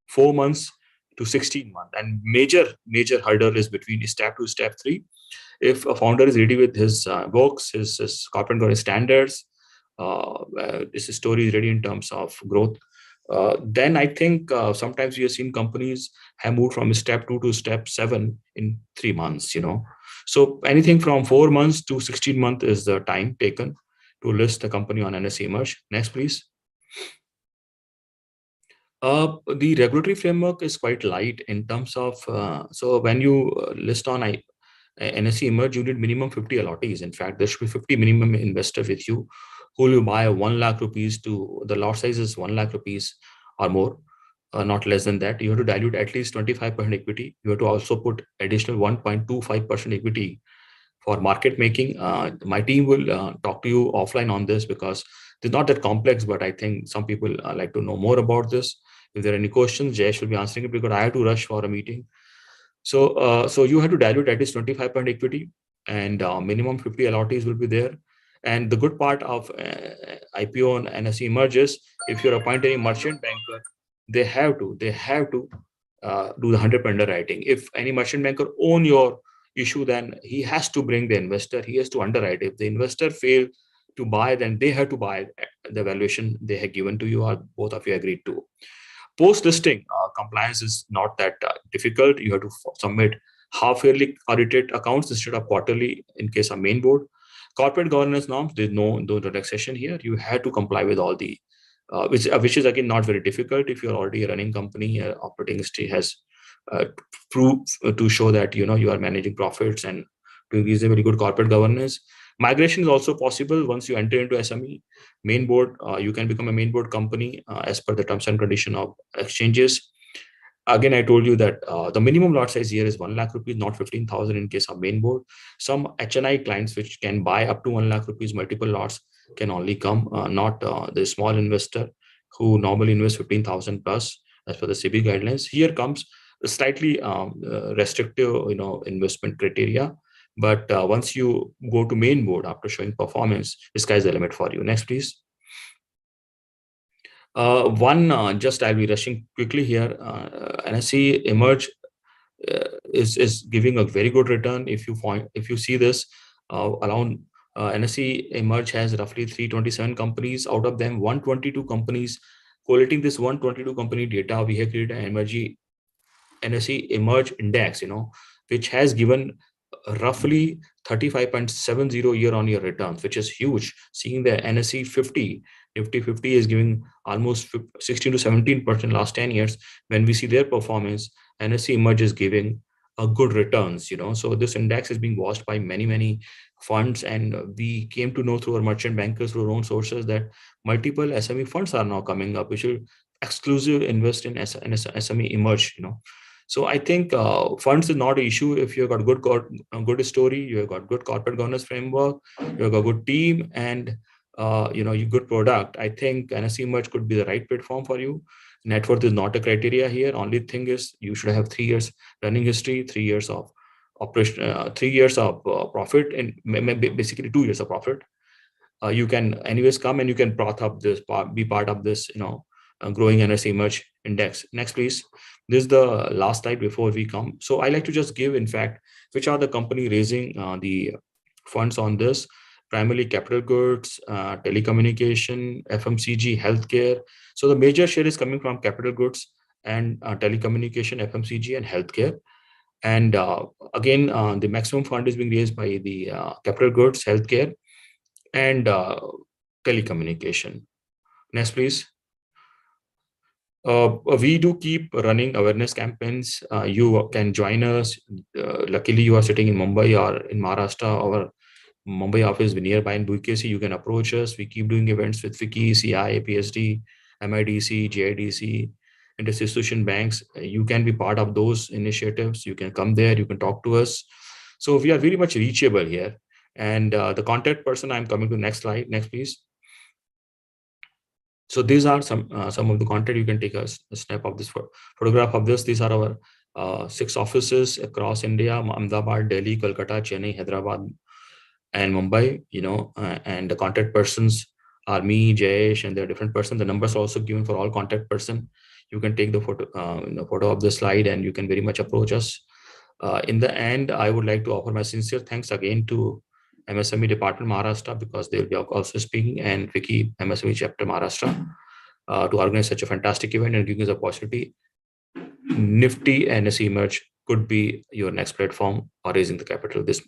4 months to 16 months. And major hurdle is between step 2 step 3. If a founder is ready with his books, his corporate governance standards, his story is ready in terms of growth, then I think sometimes we have seen companies have moved from step 2 to step 7 in 3 months. So anything from 4 months to 16 months is the time taken to list the company on NSE merge. Next, please. The regulatory framework is quite light in terms of, so when you list on NSE merge, you need minimum 50 allottees. In fact, there should be 50 minimum investor with you who will buy 1 lakh rupees to, the lot size is 1 lakh rupees or more, not less than that. You have to dilute at least 25% equity. You have to also put additional 1.25% equity for market making. My team will talk to you offline on this, because it's not that complex, but I think some people like to know more about this. If there are any questions, Jayesh will be answering it, because I have to rush for a meeting. So you have to dilute at least 25% equity, and minimum 50 allottees will be there. And the good part of IPO and NSE merges, if you're appointing a merchant banker, they have to do the 100% underwriting. If any merchant banker own your issue, then he has to bring the investor, he has to underwrite. If the investor fail to buy, then they have to buy the valuation they have given to you, or both of you agreed to. Post-listing compliance is not that difficult. You have to submit half-yearly audited accounts instead of quarterly in case of main board. Corporate governance norms, there's no relaxation here. You have to comply with all the, which is again not very difficult if you're already a running company. Operating history has proved to show that you are managing profits and doing reasonably good corporate governance. Migration is also possible once you enter into SME main board. You can become a main board company as per the terms and condition of exchanges. Again, I told you that the minimum lot size here is 1 lakh rupees, not 15,000 in case of main board. Some HNI clients which can buy up to 1 lakh rupees multiple lots can only come, not the small investor who normally invest 15,000 plus as per the SEBI guidelines. Here comes a slightly restrictive investment criteria. But once you go to main board after showing performance, the sky's the limit for you. Next, please. Just I'll be rushing quickly here. NSE Emerge is giving a very good return. If you see this around NSE Emerge has roughly 327 companies. Out of them, 122 companies. Collating this 122 company data, we have created an NSE Emerge Index, which has given roughly 35.70 year-on-year returns, which is huge. Seeing the NSE 50, Nifty 50 is giving almost 16 to 17% last 10 years. When we see their performance, NSE Emerge is giving a good returns, So this index is being watched by many funds, and we came to know through our merchant bankers, through our own sources, that multiple SME funds are now coming up. We should exclusive invest in SME Emerge, So I think funds is not an issue if you've got a good story, you've got good corporate governance framework, you've got a good team, and you good product. I think NSE Merge could be the right platform for you. Net worth is not a criteria here. Only thing is you should have 3 years running history, 3 years of operation, 3 years of profit, and basically 2 years of profit. You can anyways come and you can be part of this, growing NSE Merge Index. Next, please. This is the last slide before we come. So I like to just give, in fact, which are the company raising the funds on this. Primarily capital goods, telecommunication, FMCG, healthcare. So the major share is coming from capital goods and telecommunication, FMCG, and healthcare. And again, the maximum fund is being raised by the capital goods, healthcare, and telecommunication. Next, please. We do keep running awareness campaigns. You can join us. Luckily, you are sitting in Mumbai or in Maharashtra. Our Mumbai office is nearby in BKC. You can approach us. We keep doing events with FICCI, CI, PSD, MIDC, GIDC, and institution banks. You can be part of those initiatives. You can come there. You can talk to us. So we are very much reachable here. And the contact person, I'm coming to next slide. Next, please. So these are some of the content. You can take a snap of this photograph of this. These are our 6 offices across India: Ahmedabad, Delhi, Kolkata, Chennai, Hyderabad, and Mumbai. And the contact persons are me, Jayesh, and there are different persons. The numbers are also given for all contact person. You can take the photo of the slide, and you can very much approach us. In the end, I would like to offer my sincere thanks again to MSME Department Maharashtra, because they'll be also speaking, and FICCI MSME Chapter Maharashtra to organize such a fantastic event and giving us the opportunity. Nifty and NSE Emerge could be your next platform or raising the capital. This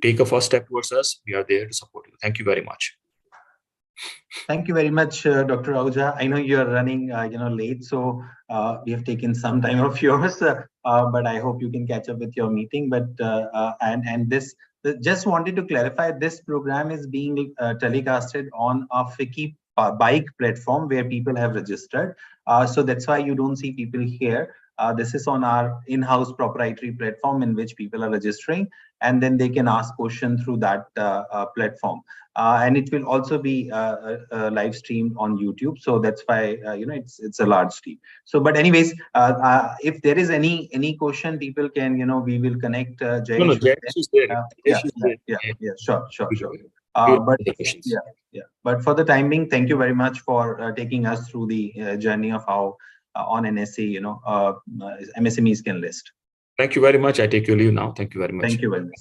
take a first step towards us. We are there to support you. Thank you very much. Thank you very much, Dr. Ahuja. I know you're running, late, so we have taken some time of yours, but I hope you can catch up with your meeting. But and this. Just wanted to clarify, this program is being telecasted on a FICCI bike platform where people have registered. So that's why you don't see people here. This is on our in-house proprietary platform in which people are registering, and then they can ask questions through that platform. And it will also be live streamed on YouTube. So that's why it's a large team. So, but anyways, if there is any question, people can we will connect. Jayesh. No, Jayesh is there. Sure. But But for the time being, thank you very much for taking us through the journey of how on NSE, MSMEs can list. Thank you very much. I take your leave now. Thank you very much. Thank you very much.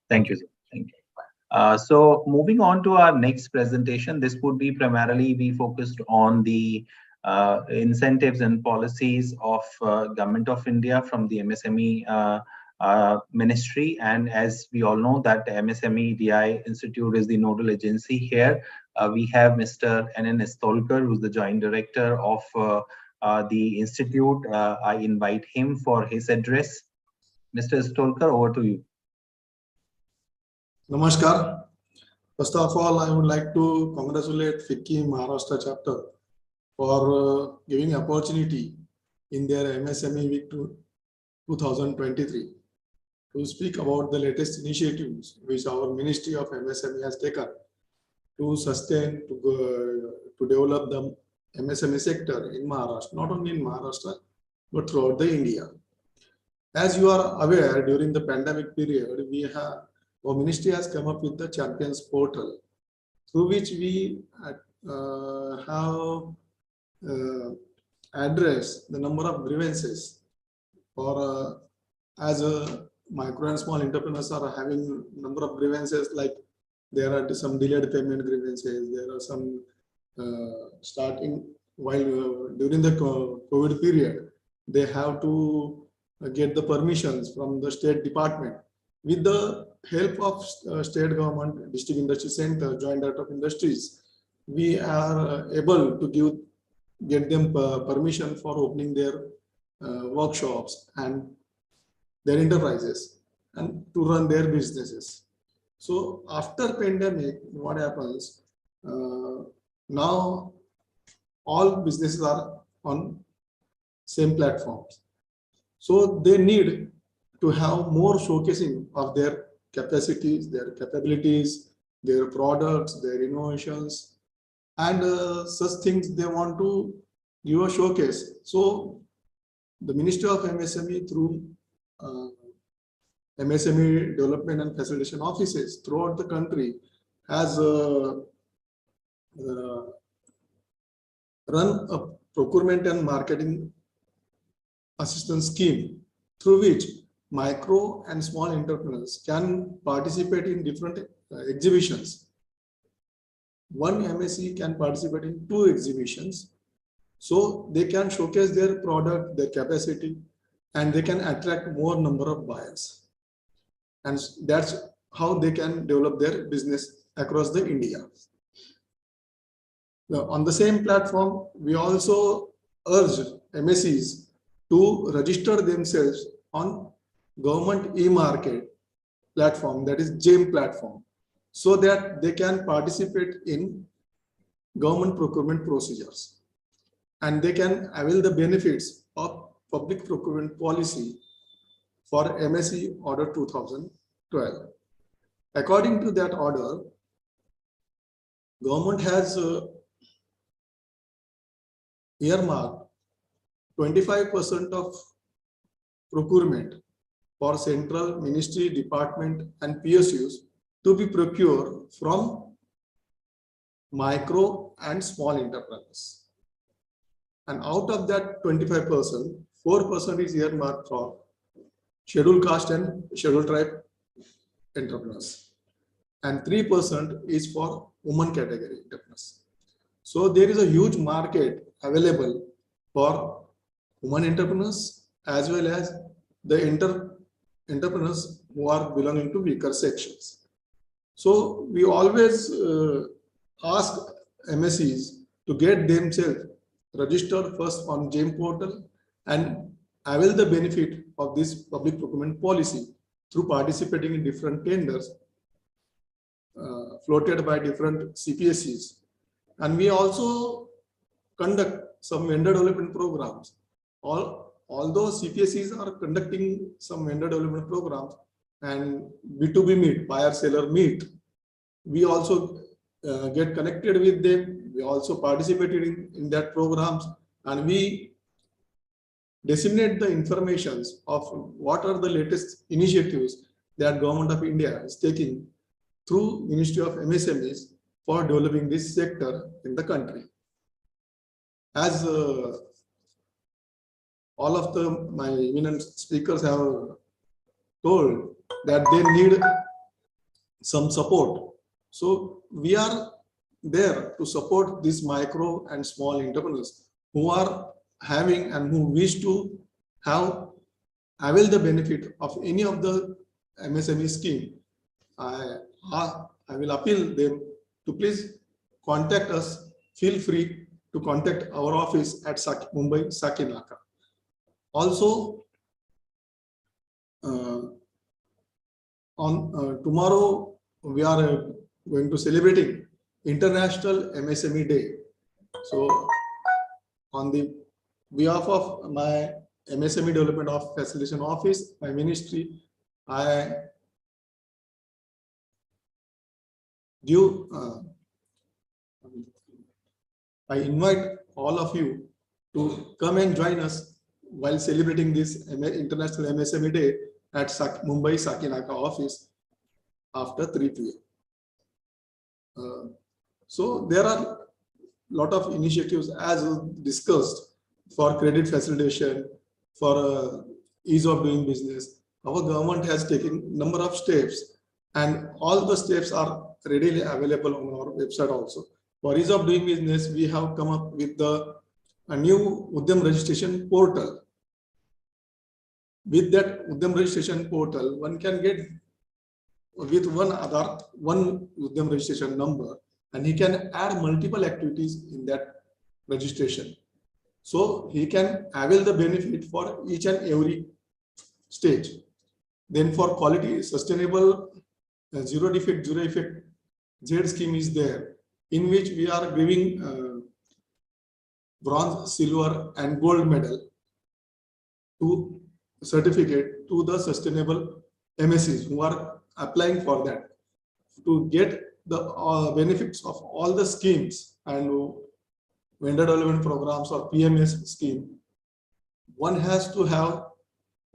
Thank you. So moving on to our next presentation, this would be primarily be focused on the incentives and policies of Government of India from the MSME ministry. And as we all know that MSME DI Institute is the nodal agency here. We have Mr. N.N. Estolkar, who's the Joint Director of the Institute. I invite him for his address. Mr. Estolkar, over to you. Namaskar. First of all, I would like to congratulate FICCI Maharashtra chapter for giving opportunity in their MSME Week 2023 to speak about the latest initiatives which our Ministry of MSME has taken to sustain, to develop the MSME sector in Maharashtra, not only in Maharashtra, but throughout the India. As you are aware, during the pandemic period, our ministry has come up with the Champions Portal, through which we have addressed the number of grievances for as a micro and small entrepreneurs are having number of grievances, like there are some delayed payment grievances, there are some starting while during the COVID period, they have to get the permissions from the state department. With the help of state government, district industry center, joint director of industries, we are able to get them permission for opening their workshops and their enterprises and to run their businesses. So after pandemic, what happens? Now all businesses are on same platforms. So they need to have more showcasing of their capacities, their capabilities, their products, their innovations, and such things they want to give a showcase. So the Ministry of MSME through MSME development and facilitation offices throughout the country has run a procurement and marketing assistance scheme through which micro and small entrepreneurs can participate in different exhibitions. One MSE can participate in 2 exhibitions, so they can showcase their product, their capacity, and they can attract more number of buyers. And that's how they can develop their business across the India. Now, on the same platform, we also urge MSEs to register themselves on government e-market platform, that is GEM platform, so that they can participate in government procurement procedures and they can avail the benefits of public procurement policy for MSE Order 2012. According to that order, government has earmarked 25% of procurement for central ministry, department, and PSUs to be procured from micro and small entrepreneurs. And out of that 25%, 4% is earmarked for scheduled caste and scheduled tribe entrepreneurs, and 3% is for women category entrepreneurs. So there is a huge market available for women entrepreneurs as well as the entrepreneurs who are belonging to weaker sections. So we always ask MSEs to get themselves registered first on GEM portal and avail the benefit of this public procurement policy through participating in different tenders floated by different CPSEs. And we also conduct some vendor development programs. Although CPSEs are conducting some vendor development programs and B2B meet, buyer-seller meet, we also get connected with them. We also participated in that programs, and we disseminate the informations of what are the latest initiatives that Government of India is taking through Ministry of MSMEs for developing this sector in the country. As all of my eminent speakers have told that they need some support. So we are there to support these micro and small entrepreneurs who are having and who wish to have avail the benefit of any of the MSME scheme. I will appeal them to please contact us. Feel free to contact our office at Mumbai Sakinaka. Also, on tomorrow we are going to celebrating International MSME Day. So, on the behalf of my MSME Development of Facilitation Office, my ministry, I invite all of you to come and join us while celebrating this International MSME Day at Mumbai Sakinaka office after 3 p.m. So there are lot of initiatives as discussed for credit facilitation, for ease of doing business. Our government has taken number of steps, and all the steps are readily available on our website also. For ease of doing business, we have come up with a new Udyam registration portal. With that Udyam registration portal, one can get with one Udyam registration number, and he can add multiple activities in that registration. So he can avail the benefit for each and every stage. Then for quality, sustainable, zero defect Z scheme is there, in which we are giving bronze, silver, and gold medal to certificate to the sustainable MSEs who are applying for that to get the benefits of all the schemes and vendor development programs or PMS scheme. One has to have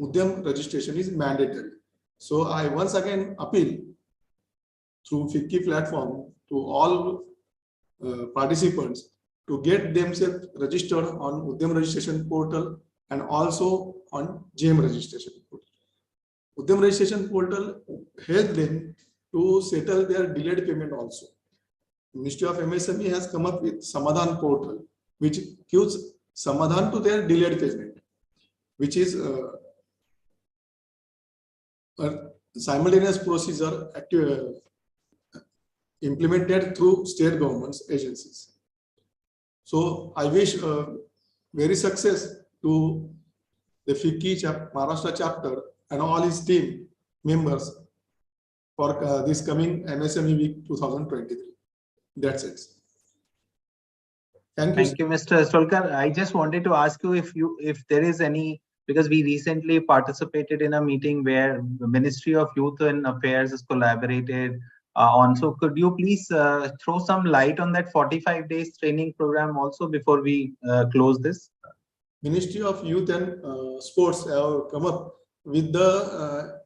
Udyam registration is mandatory. So I once again appeal through FICCI platform to all participants to get themselves registered on Udyam registration portal and also on GM registration portal. Udyam registration portal help them to settle their delayed payment also. Ministry of MSME has come up with Samadhan portal, which gives Samadhan to their delayed payment, which is a simultaneous procedure implemented through state governments agencies. So I wish very success to the FICCI Maharashtra chapter and all his team members for this coming MSME Week 2023. That's it. Thank you. Thank you, Mr. Astolkar. I just wanted to ask you if there is any, because we recently participated in a meeting where the Ministry of Youth and Affairs has collaborated on. So could you please throw some light on that 45 days training program also before we close this? Ministry of Youth and Sports have come up with the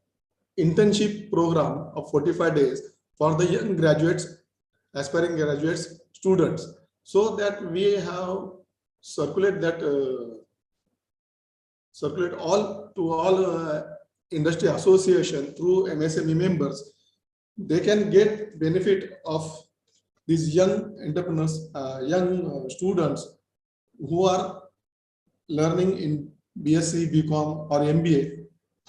internship program of 45 days for the young graduates, aspiring graduates, students, so that we have circulate all to all industry association through MSME members. They can get benefit of these young entrepreneurs, young students who are learning in BSc, BCom or MBA.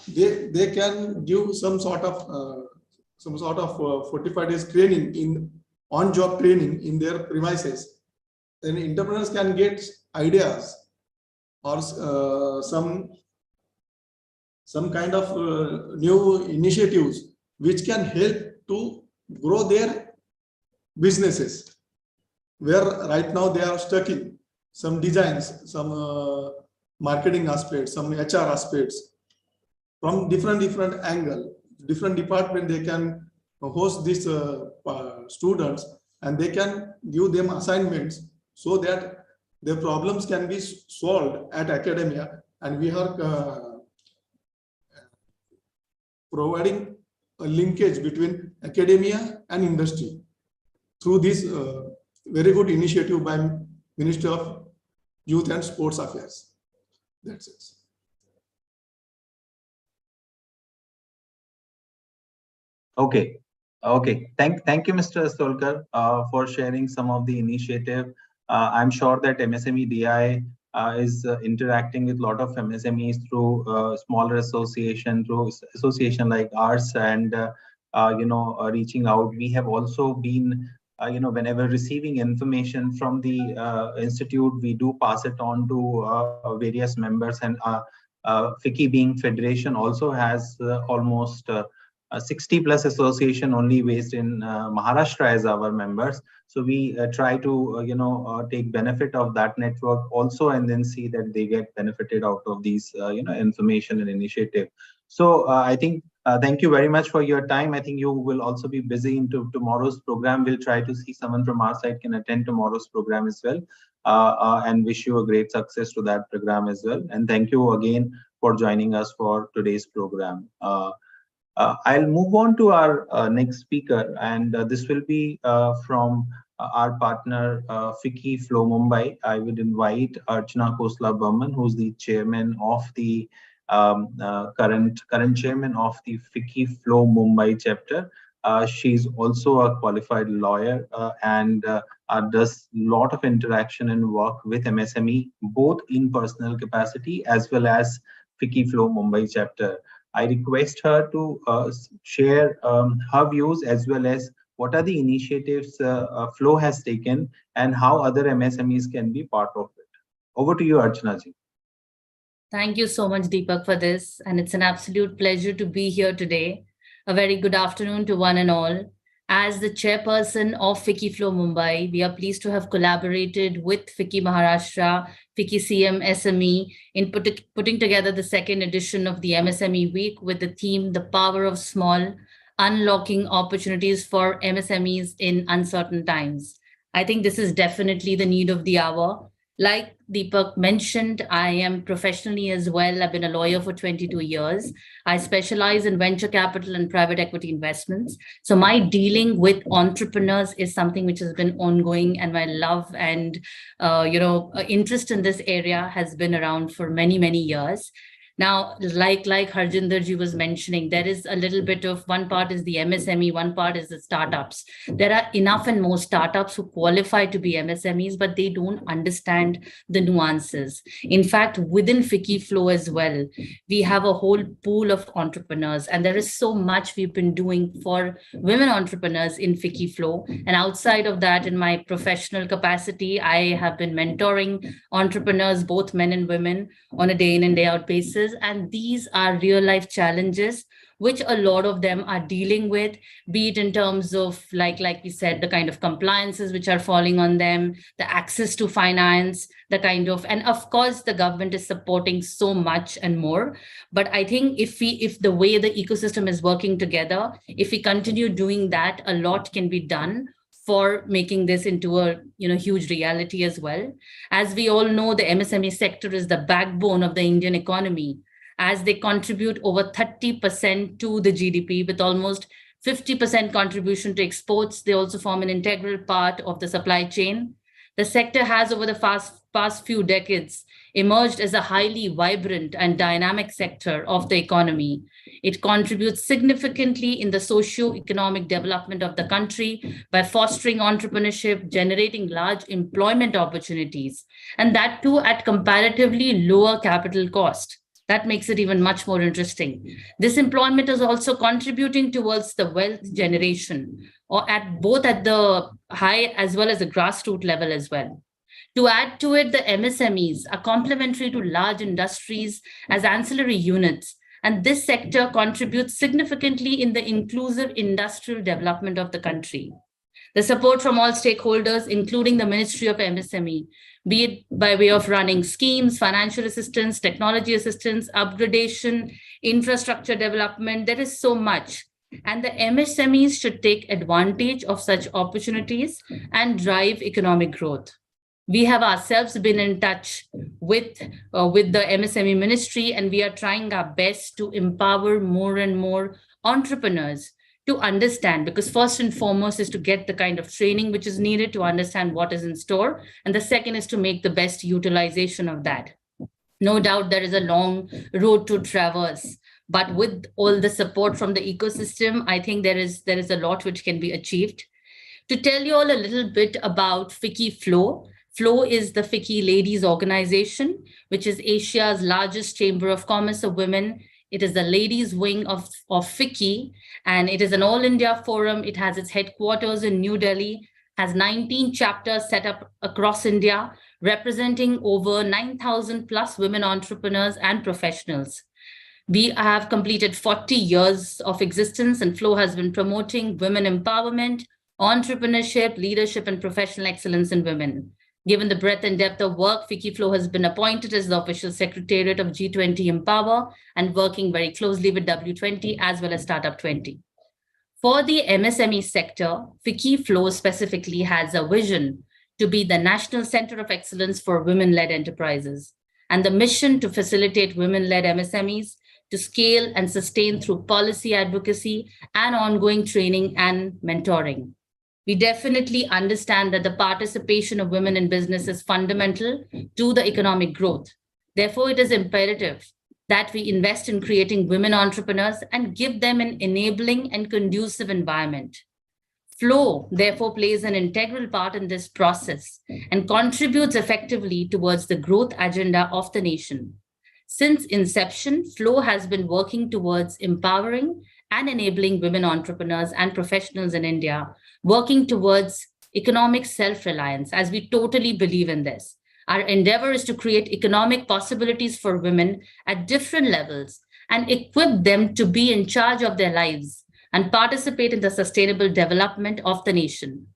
They can give some sort of 45 days training in on-job training in their premises. Then entrepreneurs can get ideas or some kind of new initiatives which can help to grow their businesses, where right now they are stuck in some designs, some marketing aspects, some HR aspects. From different angle, different department, they can host these students and they can give them assignments so that their problems can be solved at academia. And we are providing a linkage between academia and industry through this very good initiative by Ministry of Youth and Sports Affairs. That's it. Okay. Thank you, Mr. Astolkar, for sharing some of the initiative. I'm sure that MSME DI is interacting with a lot of MSMEs through smaller association like ours, and reaching out. We have also been whenever receiving information from the institute, we do pass it on to various members, and FICCI being federation also has almost 60 plus association only based in Maharashtra as our members. So we try to take benefit of that network also, and then see that they get benefited out of these information and initiative. So I think Thank you very much for your time. I think you will also be busy into tomorrow's program. We'll try to see someone from our side can attend tomorrow's program as well. And wish you a great success to that program as well. And thank you again for joining us for today's program. I'll move on to our next speaker, and this will be from our partner, FICCI Flow Mumbai. I would invite Archana Khosla Burman, who's the chairman of the current chairman of the FICCI Flow Mumbai chapter. She's also a qualified lawyer and does a lot of interaction and work with MSME, both in personal capacity as well as FICCI Flow Mumbai chapter. I request her to share her views as well as what are the initiatives Flow has taken and how other MSMEs can be part of it. Over to you, Archana ji. Thank you so much, Deepak, for this. And it's an absolute pleasure to be here today. A very good afternoon to one and all. As the chairperson of FICCI Flow Mumbai, we are pleased to have collaborated with FICCI Maharashtra, FICCI CM SME in putting together the second edition of the MSME Week with the theme, The Power of Small, Unlocking Opportunities for MSMEs in Uncertain Times. I think this is definitely the need of the hour. Like Deepak mentioned, I am professionally as well. I've been a lawyer for 22 years. I specialize in venture capital and private equity investments. So my dealing with entrepreneurs is something which has been ongoing, and my love and interest in this area has been around for many, many years. Now, like Harjinder ji was mentioning, there is a little bit of one part is the MSME, one part is the startups. There are enough and more startups who qualify to be MSMEs, but they don't understand the nuances. In fact, within FICCI Flow as well, we have a whole pool of entrepreneurs, and there is so much we've been doing for women entrepreneurs in FICCI Flow. And outside of that, in my professional capacity, I have been mentoring entrepreneurs, both men and women, on a day in and day out basis. And these are real life challenges which a lot of them are dealing with, be it in terms of, like we said, the kind of compliances which are falling on them, the access to finance, the kind of, and of course, the government is supporting so much and more. But I think if the way the ecosystem is working together, if we continue doing that, a lot can be done for making this into a huge reality as well. As we all know, the MSME sector is the backbone of the Indian economy, as they contribute over 30% to the GDP with almost 50% contribution to exports. They also form an integral part of the supply chain. The sector has, over the past few decades, emerged as a highly vibrant and dynamic sector of the economy. It contributes significantly in the socio-economic development of the country by fostering entrepreneurship, generating large employment opportunities, and that too at comparatively lower capital cost. That makes it even much more interesting. This employment is also contributing towards the wealth generation, or at both at the high as well as the grassroots level as well. To add to it, the MSMEs are complementary to large industries as ancillary units, and this sector contributes significantly in the inclusive industrial development of the country. The support from all stakeholders, including the Ministry of MSME, be it by way of running schemes, financial assistance, technology assistance, upgradation, infrastructure development, there is so much. And the MSMEs should take advantage of such opportunities and drive economic growth. We have ourselves been in touch with the MSME ministry, and we are trying our best to empower more and more entrepreneurs to understand, because first and foremost is to get the kind of training which is needed to understand what is in store. And the second is to make the best utilization of that. No doubt there is a long road to traverse, but with all the support from the ecosystem, I think there is a lot which can be achieved. To tell you all a little bit about FICCI Flow. Flow is the FICCI Ladies Organization, which is Asia's largest chamber of commerce of women. It is the ladies' wing of FICCI, and it is an all-India forum. It has its headquarters in New Delhi, has 19 chapters set up across India, representing over 9,000 plus women entrepreneurs and professionals. We have completed 40 years of existence, and Flow has been promoting women empowerment, entrepreneurship, leadership, and professional excellence in women. Given the breadth and depth of work, FICCI has been appointed as the official secretariat of G20 Empower and working very closely with W20 as well as Startup 20. For the MSME sector, FICCI specifically has a vision to be the National Center of Excellence for Women-led Enterprises and the mission to facilitate women-led MSMEs to scale and sustain through policy advocacy and ongoing training and mentoring. We definitely understand that the participation of women in business is fundamental to the economic growth. Therefore, it is imperative that we invest in creating women entrepreneurs and give them an enabling and conducive environment. Flow, therefore, plays an integral part in this process and contributes effectively towards the growth agenda of the nation. Since inception, Flow has been working towards empowering and enabling women entrepreneurs and professionals in India, working towards economic self-reliance, as we totally believe in this. Our endeavor is to create economic possibilities for women at different levels and equip them to be in charge of their lives and participate in the sustainable development of the nation.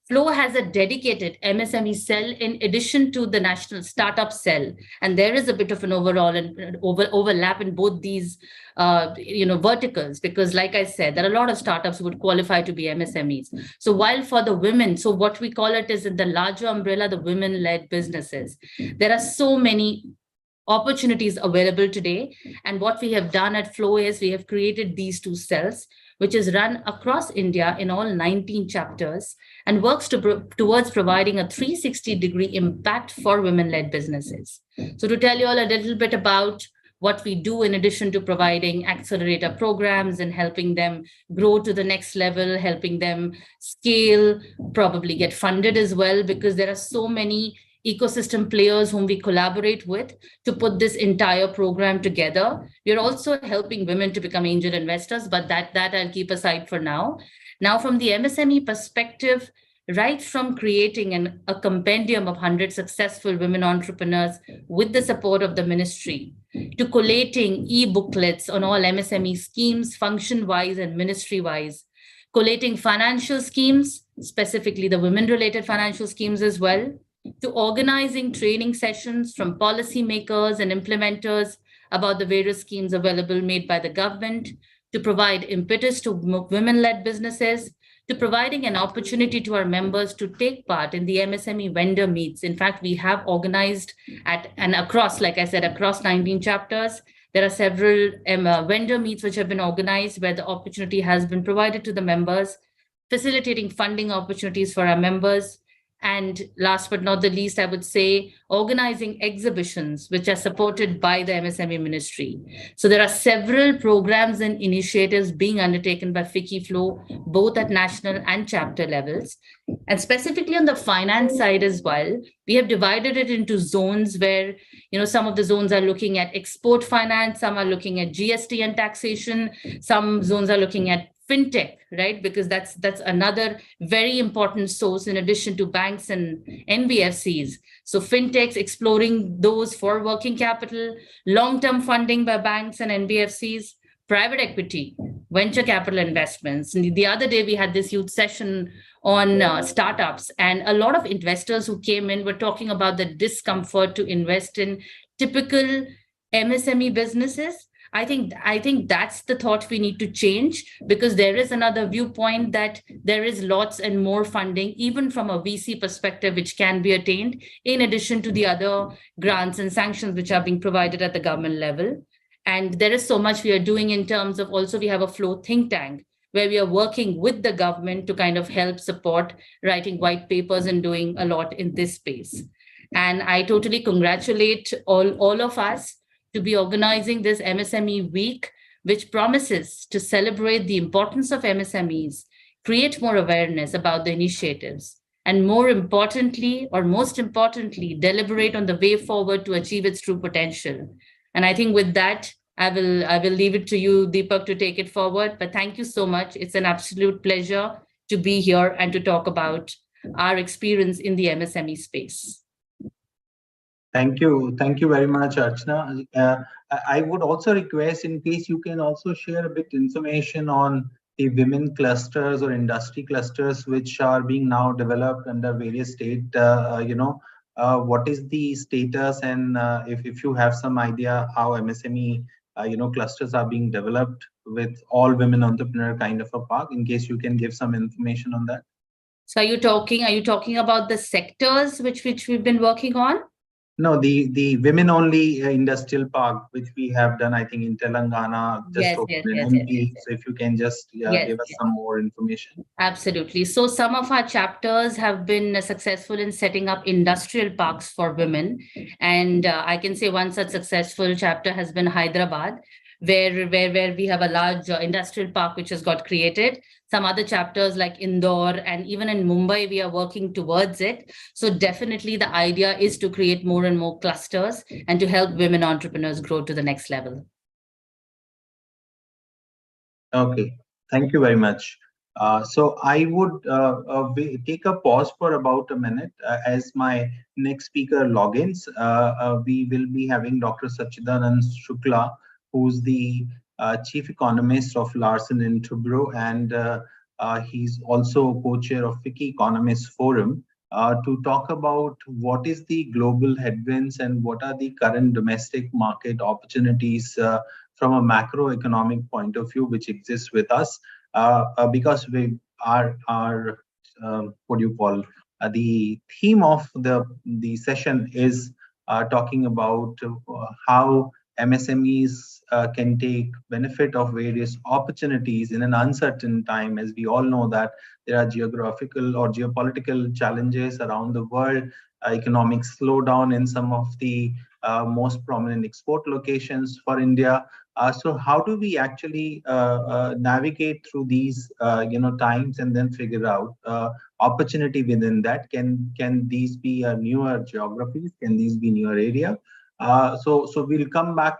Flow has a dedicated MSME cell in addition to the national startup cell, and there is a bit of an overlap in both these verticals, because like I said, there are a lot of startups who would qualify to be MSMEs. So while for the women, so what we call it is in the larger umbrella, the women-led businesses, there are so many opportunities available today. And what we have done at Flow is we have created these two cells, which is run across India in all 19 chapters and works towards providing a 360-degree impact for women-led businesses. So to tell you all a little bit about what we do in addition to providing accelerator programs and helping them grow to the next level, helping them scale, probably get funded as well, because there are so many ecosystem players whom we collaborate with to put this entire program together. We're also helping women to become angel investors, but that I'll keep aside for now. Now, from the MSME perspective, right from creating a compendium of 100 successful women entrepreneurs with the support of the ministry, to collating e-booklets on all MSME schemes, function-wise and ministry-wise, collating financial schemes, specifically the women-related financial schemes as well, to organizing training sessions from policymakers and implementers about the various schemes available made by the government, to provide impetus to women-led businesses, to providing an opportunity to our members to take part in the MSME vendor meets. In fact, we have organized across 19 chapters, there are several vendor meets which have been organized where the opportunity has been provided to the members, facilitating funding opportunities for our members. And last but not the least, I would say organizing exhibitions which are supported by the MSME ministry. So there are several programs and initiatives being undertaken by FICCI, both at national and chapter levels. And specifically on the finance side as well, we have divided it into zones where, some of the zones are looking at export finance, some are looking at GST and taxation, some zones are looking at fintech, right? Because that's another very important source in addition to banks and NBFCs. So fintechs, exploring those for working capital, long-term funding by banks and NBFCs, private equity, venture capital investments. And the other day we had this huge session on startups, and a lot of investors who came in were talking about the discomfort to invest in typical MSME businesses. I think that's the thought we need to change, because there is another viewpoint that there is lots and more funding, even from a VC perspective, which can be attained in addition to the other grants and sanctions which are being provided at the government level. And there is so much we are doing in terms of, also we have a Flow think tank where we are working with the government to kind of help support writing white papers and doing a lot in this space. And I totally congratulate all of us to be organizing this MSME week, which promises to celebrate the importance of MSMEs, create more awareness about the initiatives, and most importantly, deliberate on the way forward to achieve its true potential. And I think with that, I will leave it to you, Deepak, to take it forward. But thank you so much. It's an absolute pleasure to be here and to talk about our experience in the MSME space. Thank you very much, Archana. I would also request, in case you can also share a bit information on the women clusters or industry clusters which are being now developed under various state, what is the status, and if you have some idea how MSME clusters are being developed with all women entrepreneur kind of a park, in case you can give some information on that. So are you talking about the sectors which we've been working on? No, the women only industrial park which we have done, I think in Telangana, just Yes, open yes, in yes, MP. yes, yes. So if you can just Yes, give us yes. some more information. Absolutely. So some of our chapters have been successful in setting up industrial parks for women. And I can say one such successful chapter has been Hyderabad, where we have a large industrial park which has got created. Some other chapters like Indore and even in Mumbai, we are working towards it. So definitely the idea is to create more and more clusters and to help women entrepreneurs grow to the next level. Okay, thank you very much. So I would take a pause for about a minute as my next speaker logins. We will be having Dr. Sachidanand Shukla, who's the Chief Economist of Larsen and Toubro, and he's also co-chair of FICCI Economists Forum, to talk about what is the global headwinds and what are the current domestic market opportunities from a macroeconomic point of view, which exists with us, because we are what do you call the theme of the session is talking about how MSMEs can take benefit of various opportunities in an uncertain time. As we all know that there are geographical or geopolitical challenges around the world, economic slowdown in some of the most prominent export locations for India. So how do we actually navigate through these times and then figure out opportunity within that? Can these be newer geographies? Can these be newer area? So we'll come back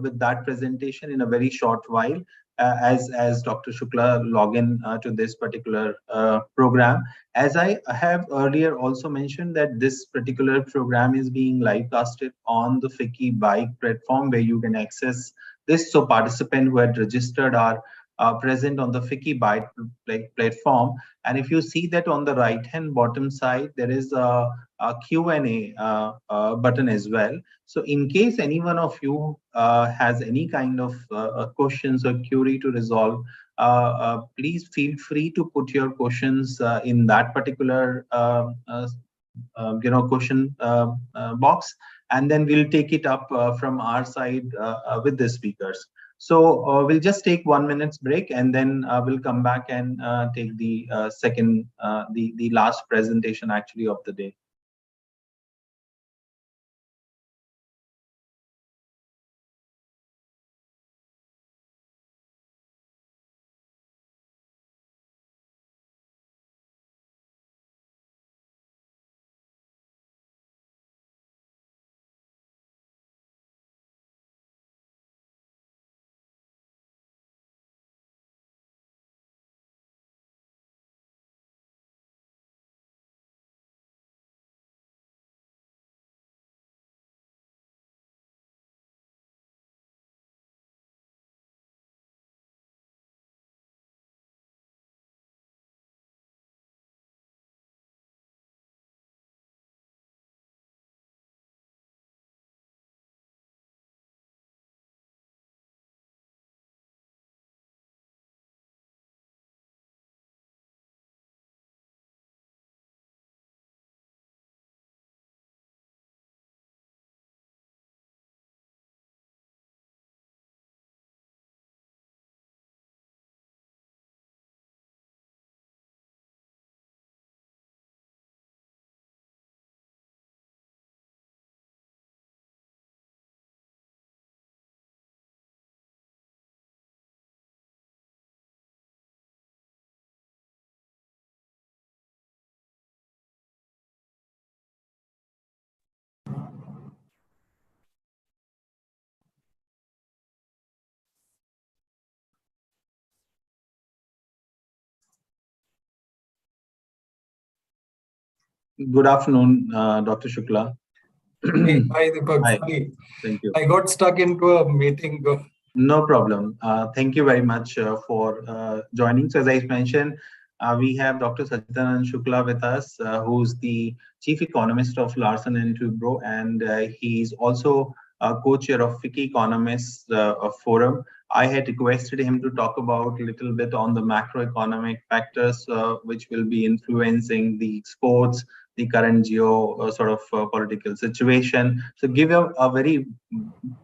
with that presentation in a very short while, as Dr. Shukla log in to this particular program. As I have earlier also mentioned that this particular program is being live casted on the FICCI Bike platform, where you can access this. So participants who had registered are present on the FICCI Byte platform. And if you see that on the right hand bottom side, there is a Q&A button as well. So in case any one of you has any kind of questions or query to resolve, please feel free to put your questions in that particular question box, and then we'll take it up from our side with the speakers. So we'll just take 1 minute's break, and then we'll come back and take the second, the last presentation actually of the day. Good afternoon, Dr. Shukla. Hey, hi, Deepak. Hi. Sorry, Thank you. I got stuck into a meeting. No problem. Thank you very much for joining. So as I mentioned, we have Dr. Sachidanand Shukla with us, who's the Chief Economist of Larsen and Toubro, and he's also co-chair of FICCI Economists Forum. I had requested him to talk about a little bit on the macroeconomic factors which will be influencing the exports, the current political situation. So give a very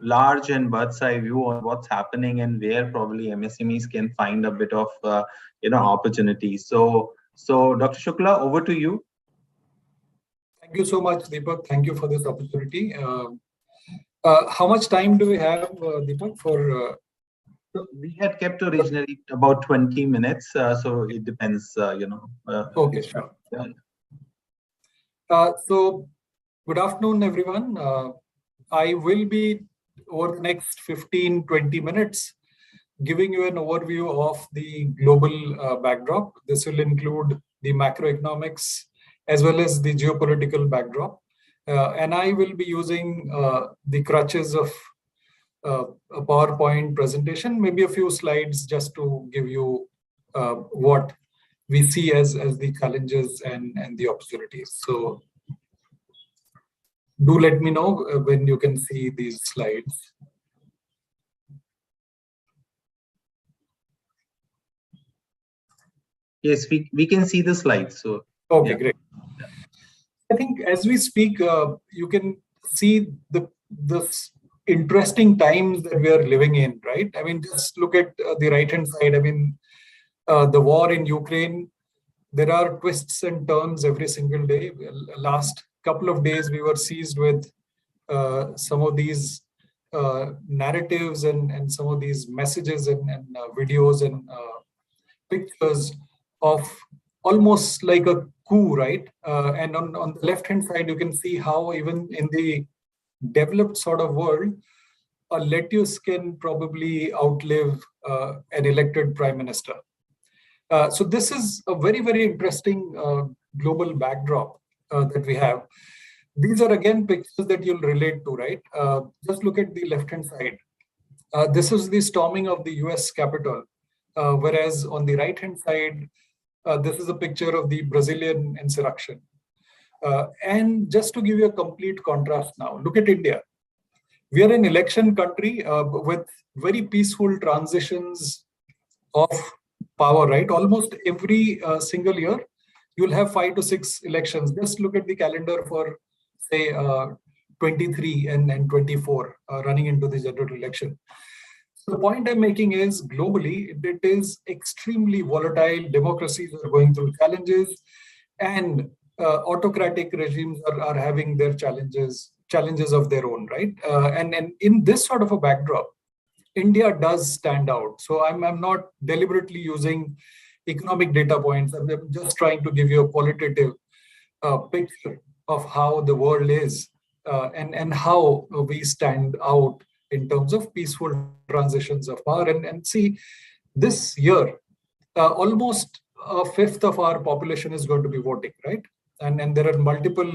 large and bird's eye view on what's happening and where probably MSMEs can find a bit of opportunity. So Dr. Shukla, over to you. Thank you so much, Deepak. Thank you for this opportunity. How much time do we have, Deepak, for? We had kept originally about 20 minutes, so it depends, Okay, sure. So, good afternoon, everyone. I will be, over the next 15-20 minutes, giving you an overview of the global backdrop. This will include the macroeconomics as well as the geopolitical backdrop. And I will be using the crutches of a PowerPoint presentation, maybe a few slides just to give you what we see as the challenges and the opportunities. So do let me know when you can see these slides. Yes, we can see the slides. So okay, yeah. Great. I think as we speak, you can see the interesting times that we are living in, right? I mean, just look at the right-hand side. I mean, the war in Ukraine, there are twists and turns every single day. Last couple of days, we were seized with some of these narratives and some of these messages and videos and pictures of almost like a coup, right? And on the left-hand side, you can see how even in the developed sort of world, a lettuce can probably outlive an elected prime minister. So this is a very, very interesting global backdrop that we have. These are again pictures that you'll relate to, right? Just look at the left-hand side. This is the storming of the US Capitol, whereas on the right-hand side, this is a picture of the Brazilian insurrection. And just to give you a complete contrast now, look at India. We are an election country with very peaceful transitions of power, right? Almost every single year, you'll have 5 to 6 elections. Just look at the calendar for, say, 23 and 24 running into the general election. So the point I'm making is globally, it is extremely volatile. Democracies are going through challenges, and autocratic regimes are having their challenges of their own, right? And in this sort of a backdrop, India does stand out. So I'm not deliberately using economic data points. I'm just trying to give you a qualitative picture of how the world is and how we stand out in terms of peaceful transitions of power. And see, this year, almost a fifth of our population is going to be voting, right? And there are multiple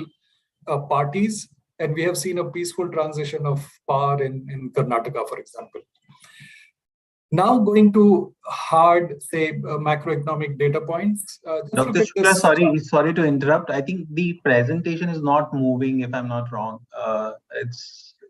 parties, and we have seen a peaceful transition of power in Karnataka, for example. Now going to hard, say, macroeconomic data points. Dr. Shukla, sorry to interrupt. I think the presentation is not moving, if I'm not wrong.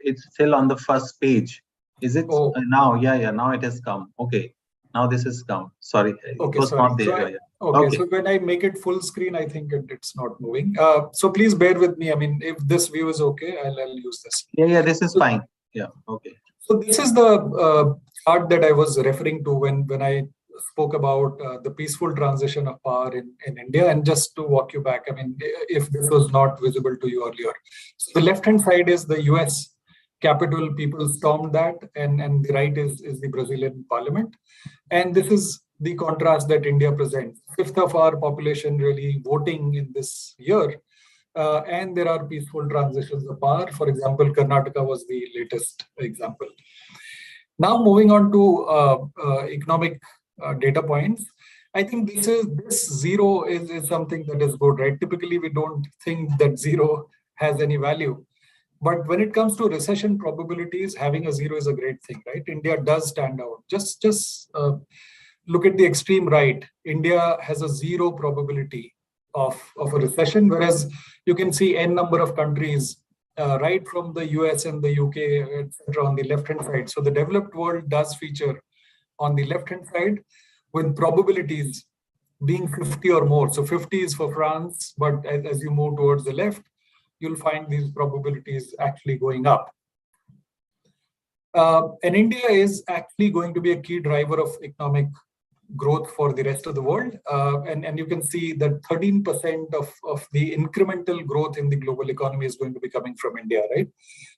It's still on the first page. Is it now? Yeah, now it has come. Okay, now this has come. Sorry, it was not there. Okay, so when I make it full screen, I think it's not moving. So please bear with me. I mean, if this view is okay, I'll use this. Yeah, this is fine. Yeah, okay. So this is the chart that I was referring to when I spoke about the peaceful transition of power in India. And just to walk you back, I mean, if this was not visible to you earlier. So the left-hand side is the US Capitol, people stormed that, and the right is the Brazilian parliament. And this is the contrast that India presents. Fifth of our population really voting in this year. And there are peaceful transitions of power. For example, Karnataka was the latest example. Now moving on to economic data points. I think this zero is something that is good, right? Typically, we don't think that zero has any value. But when it comes to recession probabilities, having a zero is a great thing, right? India does stand out. Just look at the extreme right. India has a zero probability of a recession, whereas you can see n number of countries, right from the US and the UK, etc., on the left-hand side. So the developed world does feature on the left-hand side with probabilities being 50 or more. So 50 is for France, but as you move towards the left, you'll find these probabilities actually going up. And India is actually going to be a key driver of economic growth for the rest of the world. And you can see that 13% of the incremental growth in the global economy is going to be coming from India, right?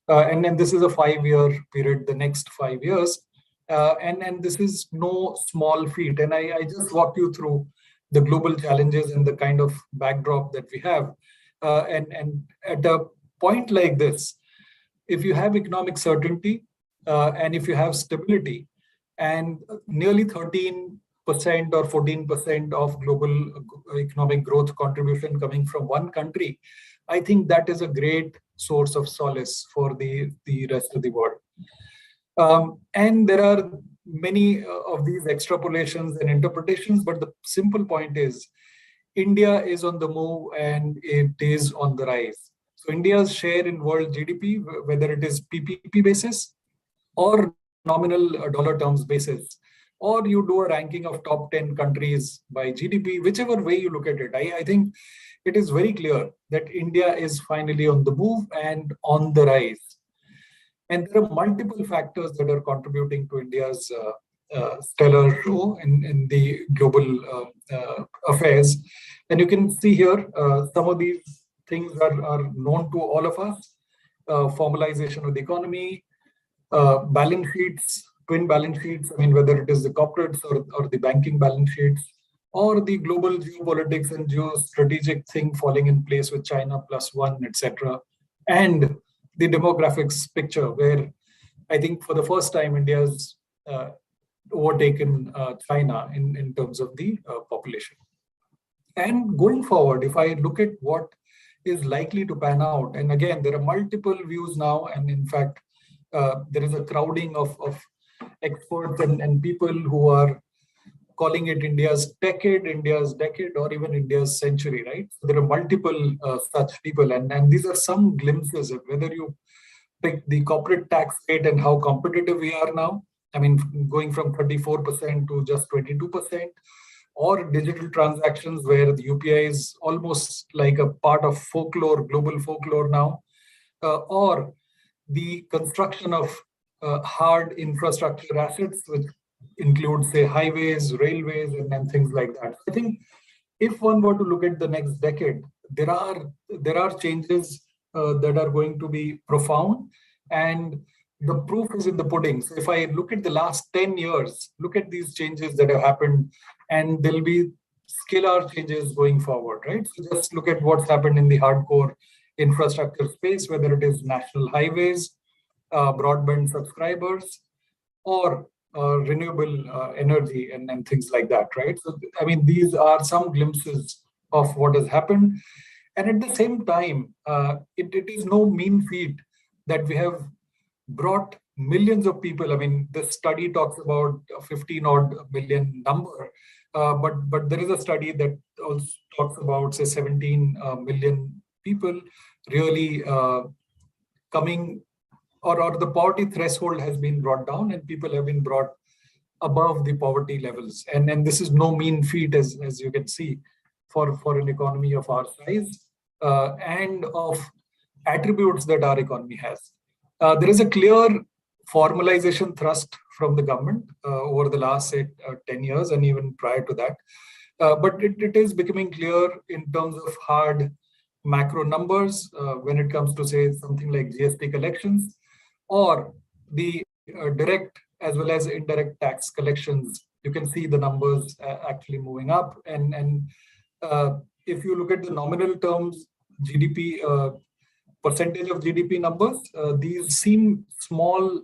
And then this is a 5-year period, the next 5 years. And this is no small feat. And I just walked you through the global challenges and the kind of backdrop that we have. And at a point like this, if you have economic certainty and if you have stability, and nearly 13% or 14% of global economic growth contribution coming from one country, I think that is a great source of solace for the rest of the world. And there are many of these extrapolations and interpretations, but the simple point is India is on the move and it is on the rise. So India's share in world GDP, whether it is PPP basis or nominal dollar terms basis, or you do a ranking of top 10 countries by GDP, whichever way you look at it, I think it is very clear that India is finally on the move and on the rise. And there are multiple factors that are contributing to India's stellar show in the global affairs. And you can see here, some of these things are known to all of us. Formalization of the economy, balance sheets, twin balance sheets, I mean, whether it is the corporates or the banking balance sheets, or the global geopolitics and geostrategic thing falling in place with China +1, etc. And the demographics picture, where I think for the first time India's overtaken China in terms of the population. And going forward, if I look at what is likely to pan out, and again, there are multiple views now, and in fact, there is a crowding of experts and people who are calling it India's decade, or even India's century, right? So there are multiple such people, and these are some glimpses of whether you pick the corporate tax rate and how competitive we are now. I mean, going from 34% to just 22%, or digital transactions where the UPI is almost like a part of folklore, global folklore now, or the construction of hard infrastructure assets, which include, say, highways, railways, and things like that. I think if one were to look at the next decade, there are changes that are going to be profound, and the proof is in the pudding. So if I look at the last 10 years, look at these changes that have happened, and there'll be scalar changes going forward, right? So just look at what's happened in the hardcore infrastructure space, whether it is national highways, broadband subscribers, or renewable energy and things like that, right? So, I mean, these are some glimpses of what has happened. And at the same time, it is no mean feat that we have brought millions of people. I mean, the study talks about a 15 odd million number, but there is a study that also talks about, say, 17 million people really coming, or the poverty threshold has been brought down and people have been brought above the poverty levels. And this is no mean feat, as you can see, for an economy of our size and of attributes that our economy has. There is a clear formalization thrust from the government over the last, say, 10 years and even prior to that. But it is becoming clear in terms of hard macro numbers when it comes to, say, something like GST collections, or the direct as well as indirect tax collections. You can see the numbers actually moving up. And if you look at the nominal terms, GDP, percentage of GDP numbers, these seem small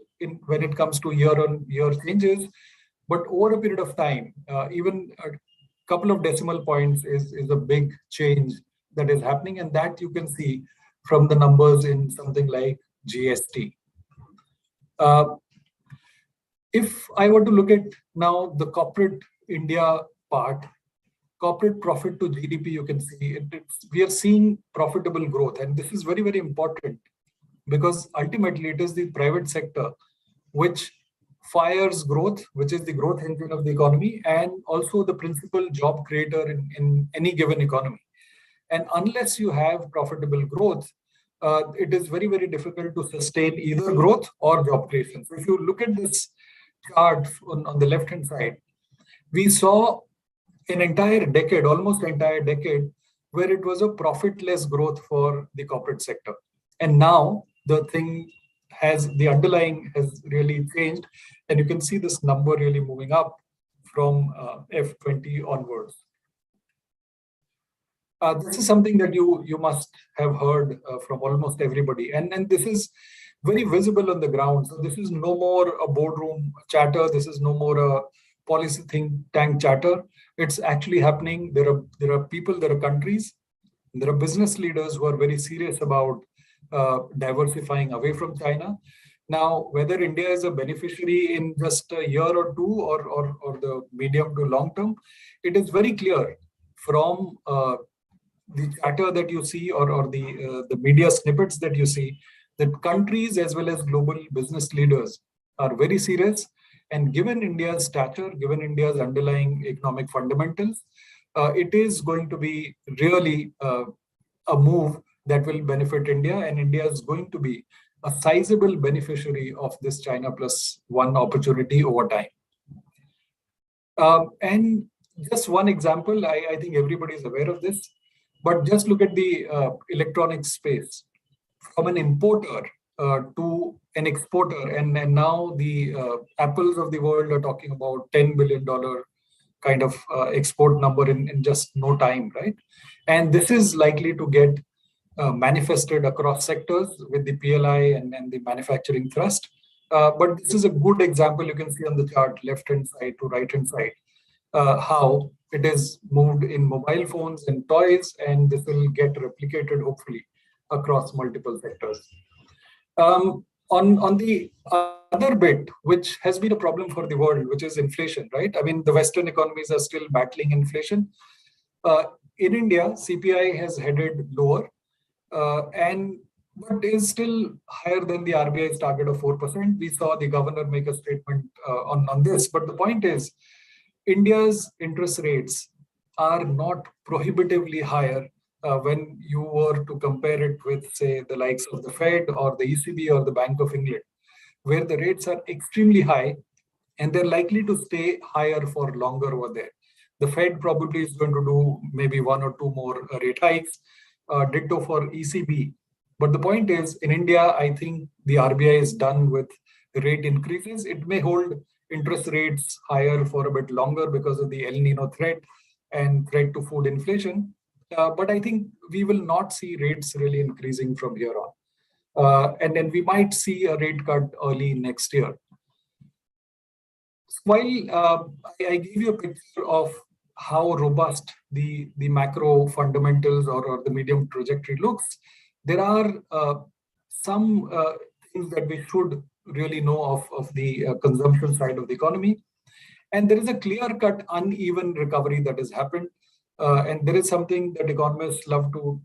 when it comes to year-on-year changes. But over a period of time, even a couple of decimal points is a big change that is happening. And that you can see from the numbers in something like GST. If I were to look at now the corporate India part, corporate profit to GDP, you can see we are seeing profitable growth. And this is very, very important because ultimately it is the private sector which fires growth, which is the growth engine of the economy, and also the principal job creator in any given economy. And unless you have profitable growth, it is very, very difficult to sustain either growth or job creation. So if you look at this chart on the left-hand side, we saw an entire decade, almost entire decade, where it was a profitless growth for the corporate sector. And now the underlying has really changed. And you can see this number really moving up from F20 onwards. This is something that you must have heard from almost everybody. And this is very visible on the ground. So this is no more a boardroom chatter. This is no more a policy think tank chatter. It's actually happening. There are people, there are countries, there are business leaders who are very serious about diversifying away from China. Now, whether India is a beneficiary in just a year or two or the medium to long term, it is very clear from the chatter that you see or the media snippets that you see that countries as well as global business leaders are very serious. And given India's stature, given India's underlying economic fundamentals, it is going to be really a move that will benefit India, and India is going to be a sizable beneficiary of this China plus one opportunity over time. And just one example, I think everybody is aware of this, but just look at the electronics space. From an importer to an exporter, and now the Apples of the world are talking about $10 billion kind of export number in just no time, right? And this is likely to get manifested across sectors with the PLI and the manufacturing thrust. But this is a good example you can see on the chart, left-hand side to right-hand side, how it is moved in mobile phones and toys, and this will get replicated hopefully across multiple sectors. On the other bit, which has been a problem for the world, which is inflation, right? I mean, the Western economies are still battling inflation. In India, CPI has headed lower, but is still higher than the RBI's target of 4%. We saw the governor make a statement on this, but the point is, India's interest rates are not prohibitively higher when you were to compare it with, say, the likes of the Fed or the ECB or the Bank of England, where the rates are extremely high and they're likely to stay higher for longer over there. The Fed probably is going to do maybe one or two more rate hikes, ditto for ECB. But the point is, in India, I think the RBI is done with rate increases. It may hold interest rates higher for a bit longer because of the El Nino threat and threat to food inflation. But I think we will not see rates really increasing from here on. And then we might see a rate cut early next year. While I gave you a picture of how robust the macro fundamentals or the medium trajectory looks, there are some things that we should really know of the consumption side of the economy. And there is a clear-cut uneven recovery that has happened. And there is something that economists love to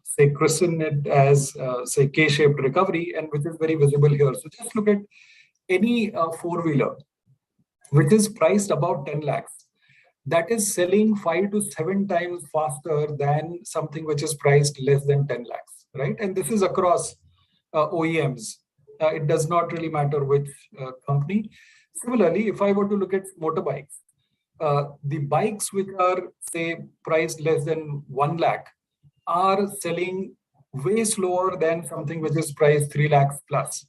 say, christen it as, say, K-shaped recovery, and which is very visible here. So just look at any four-wheeler, which is priced about 10 lakhs. That is selling 5 to 7 times faster than something which is priced less than 10 lakhs, right? And this is across OEMs. It does not really matter which company. Similarly, if I were to look at motorbikes, the bikes which are, say, priced less than 1 lakh are selling way slower than something which is priced 3 lakhs plus.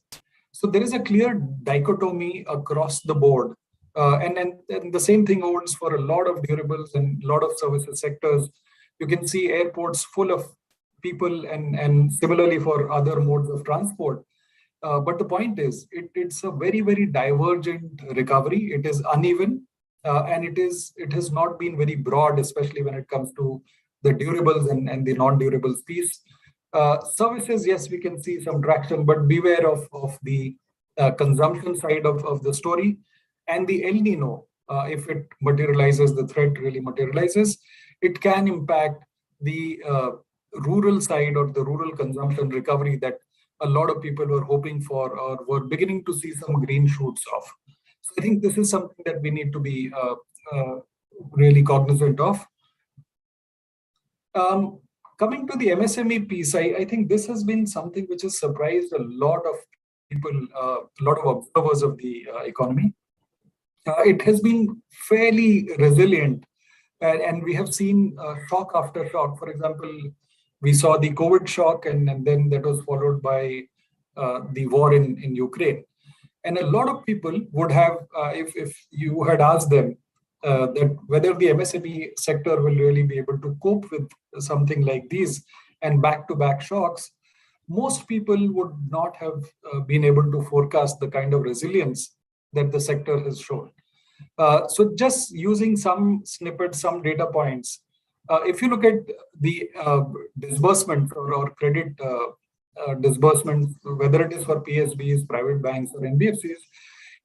So there is a clear dichotomy across the board. And the same thing holds for a lot of durables and a lot of services sectors. You can see airports full of people and similarly for other modes of transport. But the point is, it's a very, very divergent recovery. It is uneven and it has not been very broad, especially when it comes to the durables and the non-durables piece. Services, yes, we can see some traction, but beware of the consumption side of the story. And the El Nino, if it materializes, the threat really materializes, it can impact the rural side or the rural consumption recovery that a lot of people were hoping for or were beginning to see some green shoots of. So I think this is something that we need to be really cognizant of. Coming to the MSME piece, I think this has been something which has surprised a lot of people, a lot of observers of the economy. It has been fairly resilient, and we have seen shock after shock. For example, we saw the COVID shock, and then that was followed by the war in Ukraine. And a lot of people would have, if you had asked them that whether the MSME sector will really be able to cope with something like these and back-to-back shocks, most people would not have been able to forecast the kind of resilience that the sector has shown. So just using some snippets, some data points, if you look at the disbursement or credit disbursements, whether it is for PSBs, private banks, or NBFCs,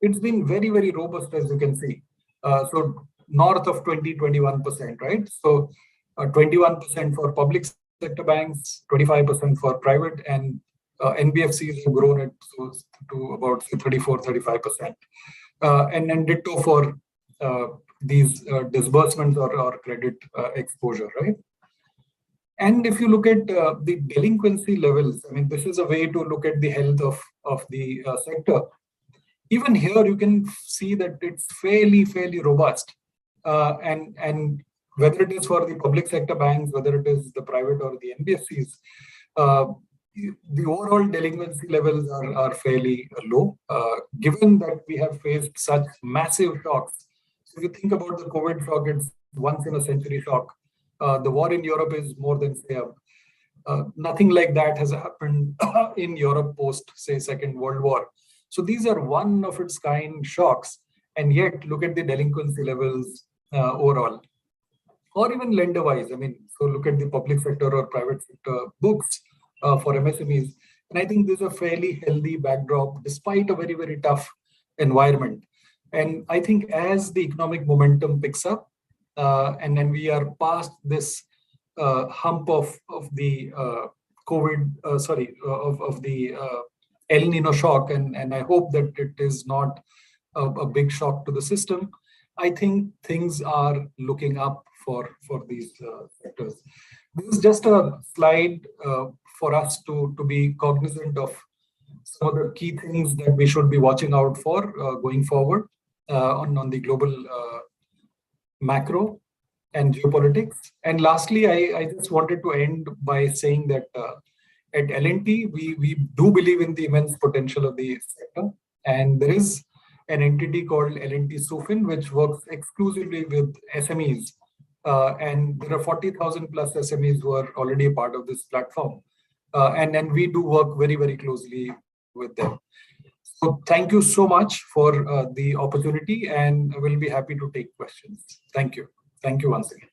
it's been very, very robust, as you can see. So north of 20-21%, right? So 21% for public sector banks, 25% for private, and NBFCs have grown it to about 34-35%. And then ditto for these disbursements or credit exposure, right? And if you look at the delinquency levels, I mean, this is a way to look at the health of the sector. Even here, you can see that it's fairly robust. And whether it is for the public sector banks, whether it is the private or the NBFCs, the overall delinquency levels are fairly low, given that we have faced such massive shocks. So if you think about the COVID shock, it's once in a century shock. The war in Europe is more than, say, nothing like that has happened in Europe post, say, Second World War. So these are one of its kind shocks, and yet look at the delinquency levels overall, or even lender-wise. I mean, so look at the public sector or private sector books for MSMEs, and I think this is a fairly healthy backdrop despite a very tough environment. And I think as the economic momentum picks up, and then we are past this hump of the COVID, of the El Nino shock, and I hope that it is not a big shock to the system. I think things are looking up for these sectors. This is just a slide for us to be cognizant of some of the key things that we should be watching out for going forward on the global macro and geopolitics. And lastly, I just wanted to end by saying that at L&T, we do believe in the immense potential of the sector. And there is an entity called L&T Sufin, which works exclusively with SMEs. And there are 40,000 plus SMEs who are already a part of this platform. And then we do work very closely with them. So thank you so much for the opportunity, and we'll be happy to take questions. Thank you. Thank you once again.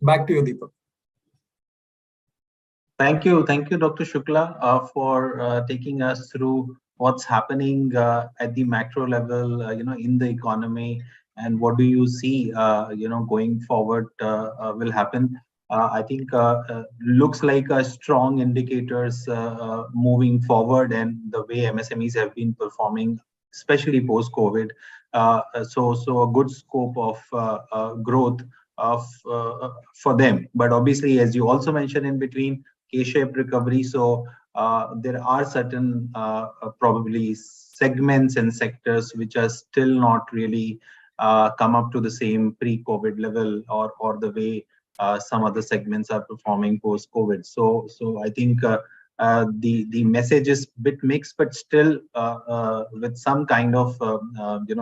Back to you, Deepak. Thank you, Dr. Shukla, for taking us through what's happening at the macro level, in the economy, and what do you see, going forward will happen. I think looks like a strong indicators moving forward, and the way MSMEs have been performing, especially post-COVID. So a good scope of growth for them. But obviously, as you also mentioned in between, K-shaped recovery. So there are certain probably segments and sectors which are still not really come up to the same pre-COVID level or the way some other segments are performing post-COVID. So I think the message is a bit mixed, but still with some kind of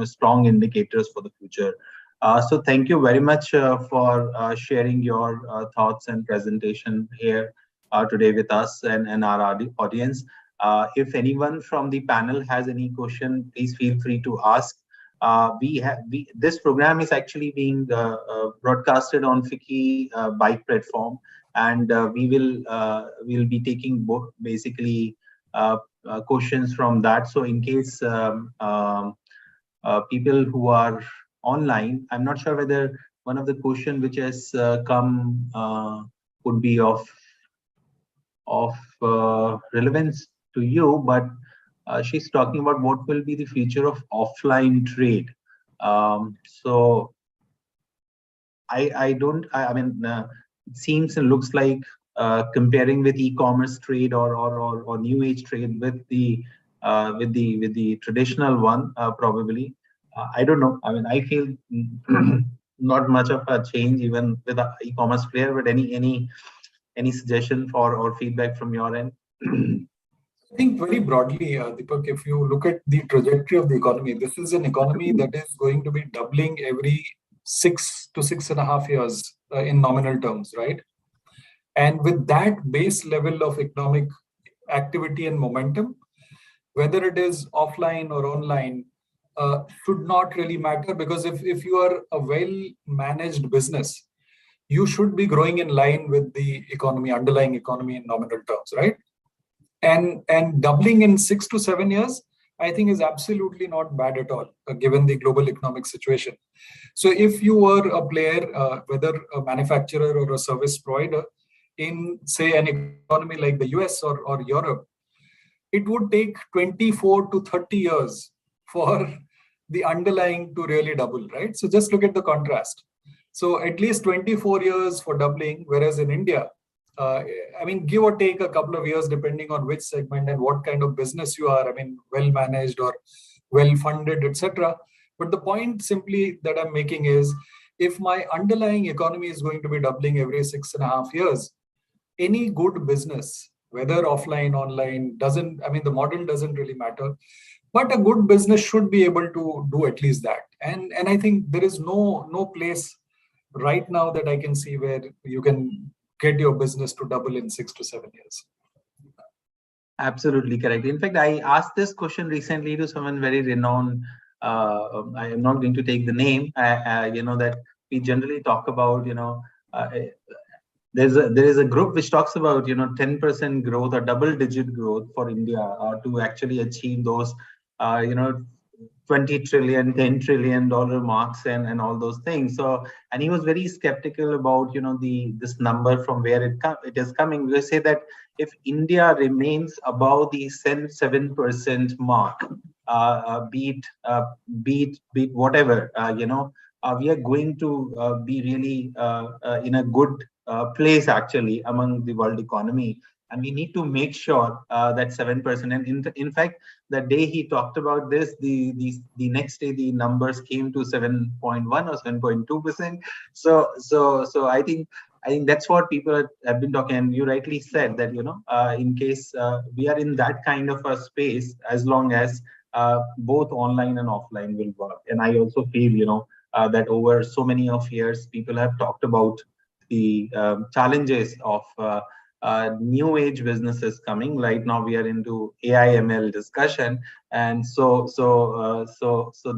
strong indicators for the future. So thank you very much for sharing your thoughts and presentation here today with us and our audience. If anyone from the panel has any question, please feel free to ask. this program is actually being broadcasted on FICCI bike platform, and we'll be taking basically questions from that. So in case people who are online, I'm not sure whether one of the question which has come would be of relevance to you, but she's talking about what will be the future of offline trade. So I mean, it seems and looks like comparing with e-commerce trade or new age trade with the traditional one, probably. I don't know. I mean, I feel not much of a change even with the e-commerce player. But any suggestion for or feedback from your end? I think very broadly, Deepak, if you look at the trajectory of the economy, this is an economy that is going to be doubling every 6 to 6.5 years in nominal terms, right? And with that base level of economic activity and momentum, whether it is offline or online, should not really matter, because if you are a well-managed business, you should be growing in line with the economy, underlying economy in nominal terms, right? And doubling in 6 to 7 years, I think is absolutely not bad at all, given the global economic situation. So if you were a player, whether a manufacturer or a service provider in, say, an economy like the US or Europe, it would take 24 to 30 years for the underlying to really double, right? So just look at the contrast. So at least 24 years for doubling, whereas in India, I mean, give or take a couple of years, depending on which segment and what kind of business you are. I mean, well managed or well funded, etc. But the point simply that I'm making is, if my underlying economy is going to be doubling every 6.5 years, any good business, whether offline, online, doesn't, I mean, the model doesn't really matter. But a good business should be able to do at least that. And I think there is no place right now that I can see where you can get your business to double in 6 to 7 years. Absolutely correct. In fact, I asked this question recently to someone very renowned. I am not going to take the name. That we generally talk about. There is a group which talks about 10% growth or double-digit growth for India to actually achieve those 20 trillion, $10 trillion marks and all those things. So, and he was very skeptical about this number from where it is coming. We say that if India remains above the 7% mark, beat whatever, we are going to be really in a good place actually among the world economy. And we need to make sure that 7%. And in fact, the day he talked about this, the next day the numbers came to 7.1 or 7.2%. So I think that's what people have been talking. And you rightly said that in case we are in that kind of a space, as long as both online and offline will work. And I also feel that over so many of years, people have talked about the challenges of new age businesses coming. Right now we are into AI/ML discussion, and so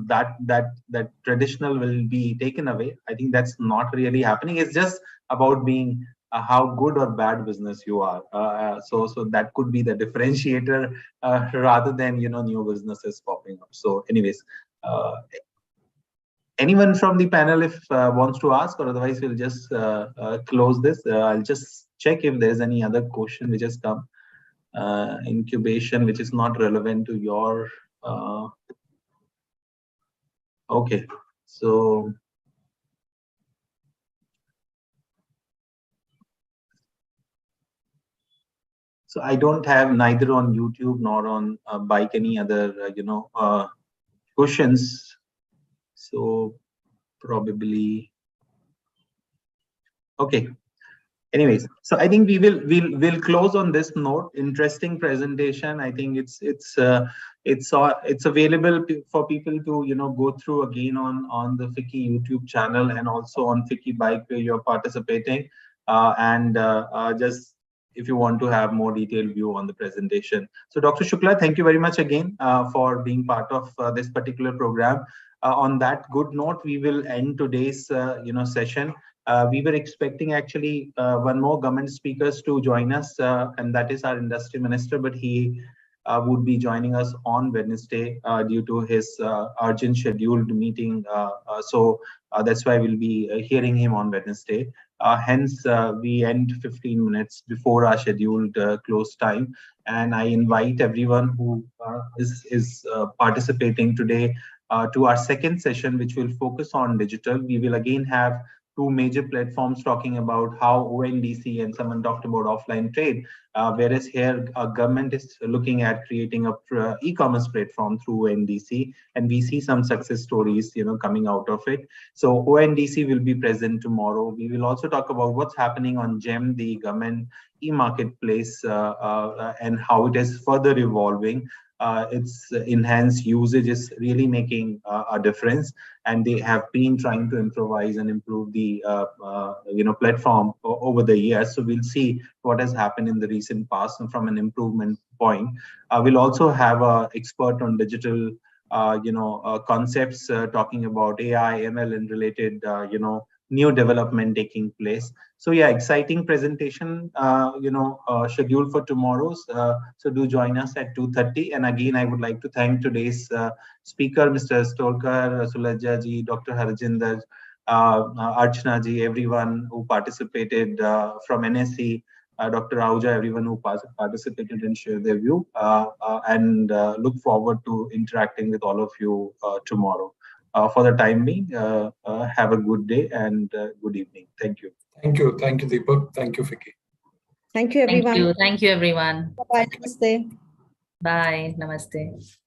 that traditional will be taken away. I think that's not really happening. It's just about being how good or bad business you are. So that could be the differentiator rather than new businesses popping up. So anyways, anyone from the panel if wants to ask, or otherwise we'll just close this. I'll just check if there's any other question which has come. Incubation, which is not relevant to your. Okay, so. So I don't have neither on YouTube nor on Bike any other questions. So probably okay. Anyways, so I think we'll close on this note. Interesting presentation. I think it's available for people to go through again on the FICCI YouTube channel and also on FICCI Bike where you're participating. And just if you want to have more detailed view on the presentation. So Dr. Shukla, thank you very much again for being part of this particular program. On that good note, we will end today's session. We were expecting actually one more government speakers to join us, and that is our industry minister, but he would be joining us on Wednesday due to his urgent scheduled meeting. So that's why we'll be hearing him on Wednesday. Hence, we end 15 minutes before our scheduled close time. And I invite everyone who is participating today to our second session, which will focus on digital. We will again have two major platforms talking about how ONDC, and someone talked about offline trade, whereas here government is looking at creating a e-commerce platform through ONDC, and we see some success stories coming out of it. So ONDC will be present tomorrow. We will also talk about what's happening on GEM, the government e-marketplace, and how it is further evolving. Its enhanced usage is really making a difference, and they have been trying to improvise and improve the platform over the years. So we'll see what has happened in the recent past and from an improvement point. We'll also have an expert on digital concepts talking about AI, ML, and related new development taking place. So yeah, exciting presentation scheduled for tomorrow's. So do join us at 2:30. And again, I would like to thank today's speaker, Mr. Stolkar, Sulajja ji, Dr. Harjinder, Archana ji, everyone who participated from NSC, Dr. Ahuja, everyone who participated and shared their view, and look forward to interacting with all of you tomorrow. For the time being, have a good day and good evening. Thank you. Thank you. Thank you, Deepak. Thank you, Vicky. Thank you, everyone. Thank you, everyone. Bye-bye. Namaste. Bye. Namaste.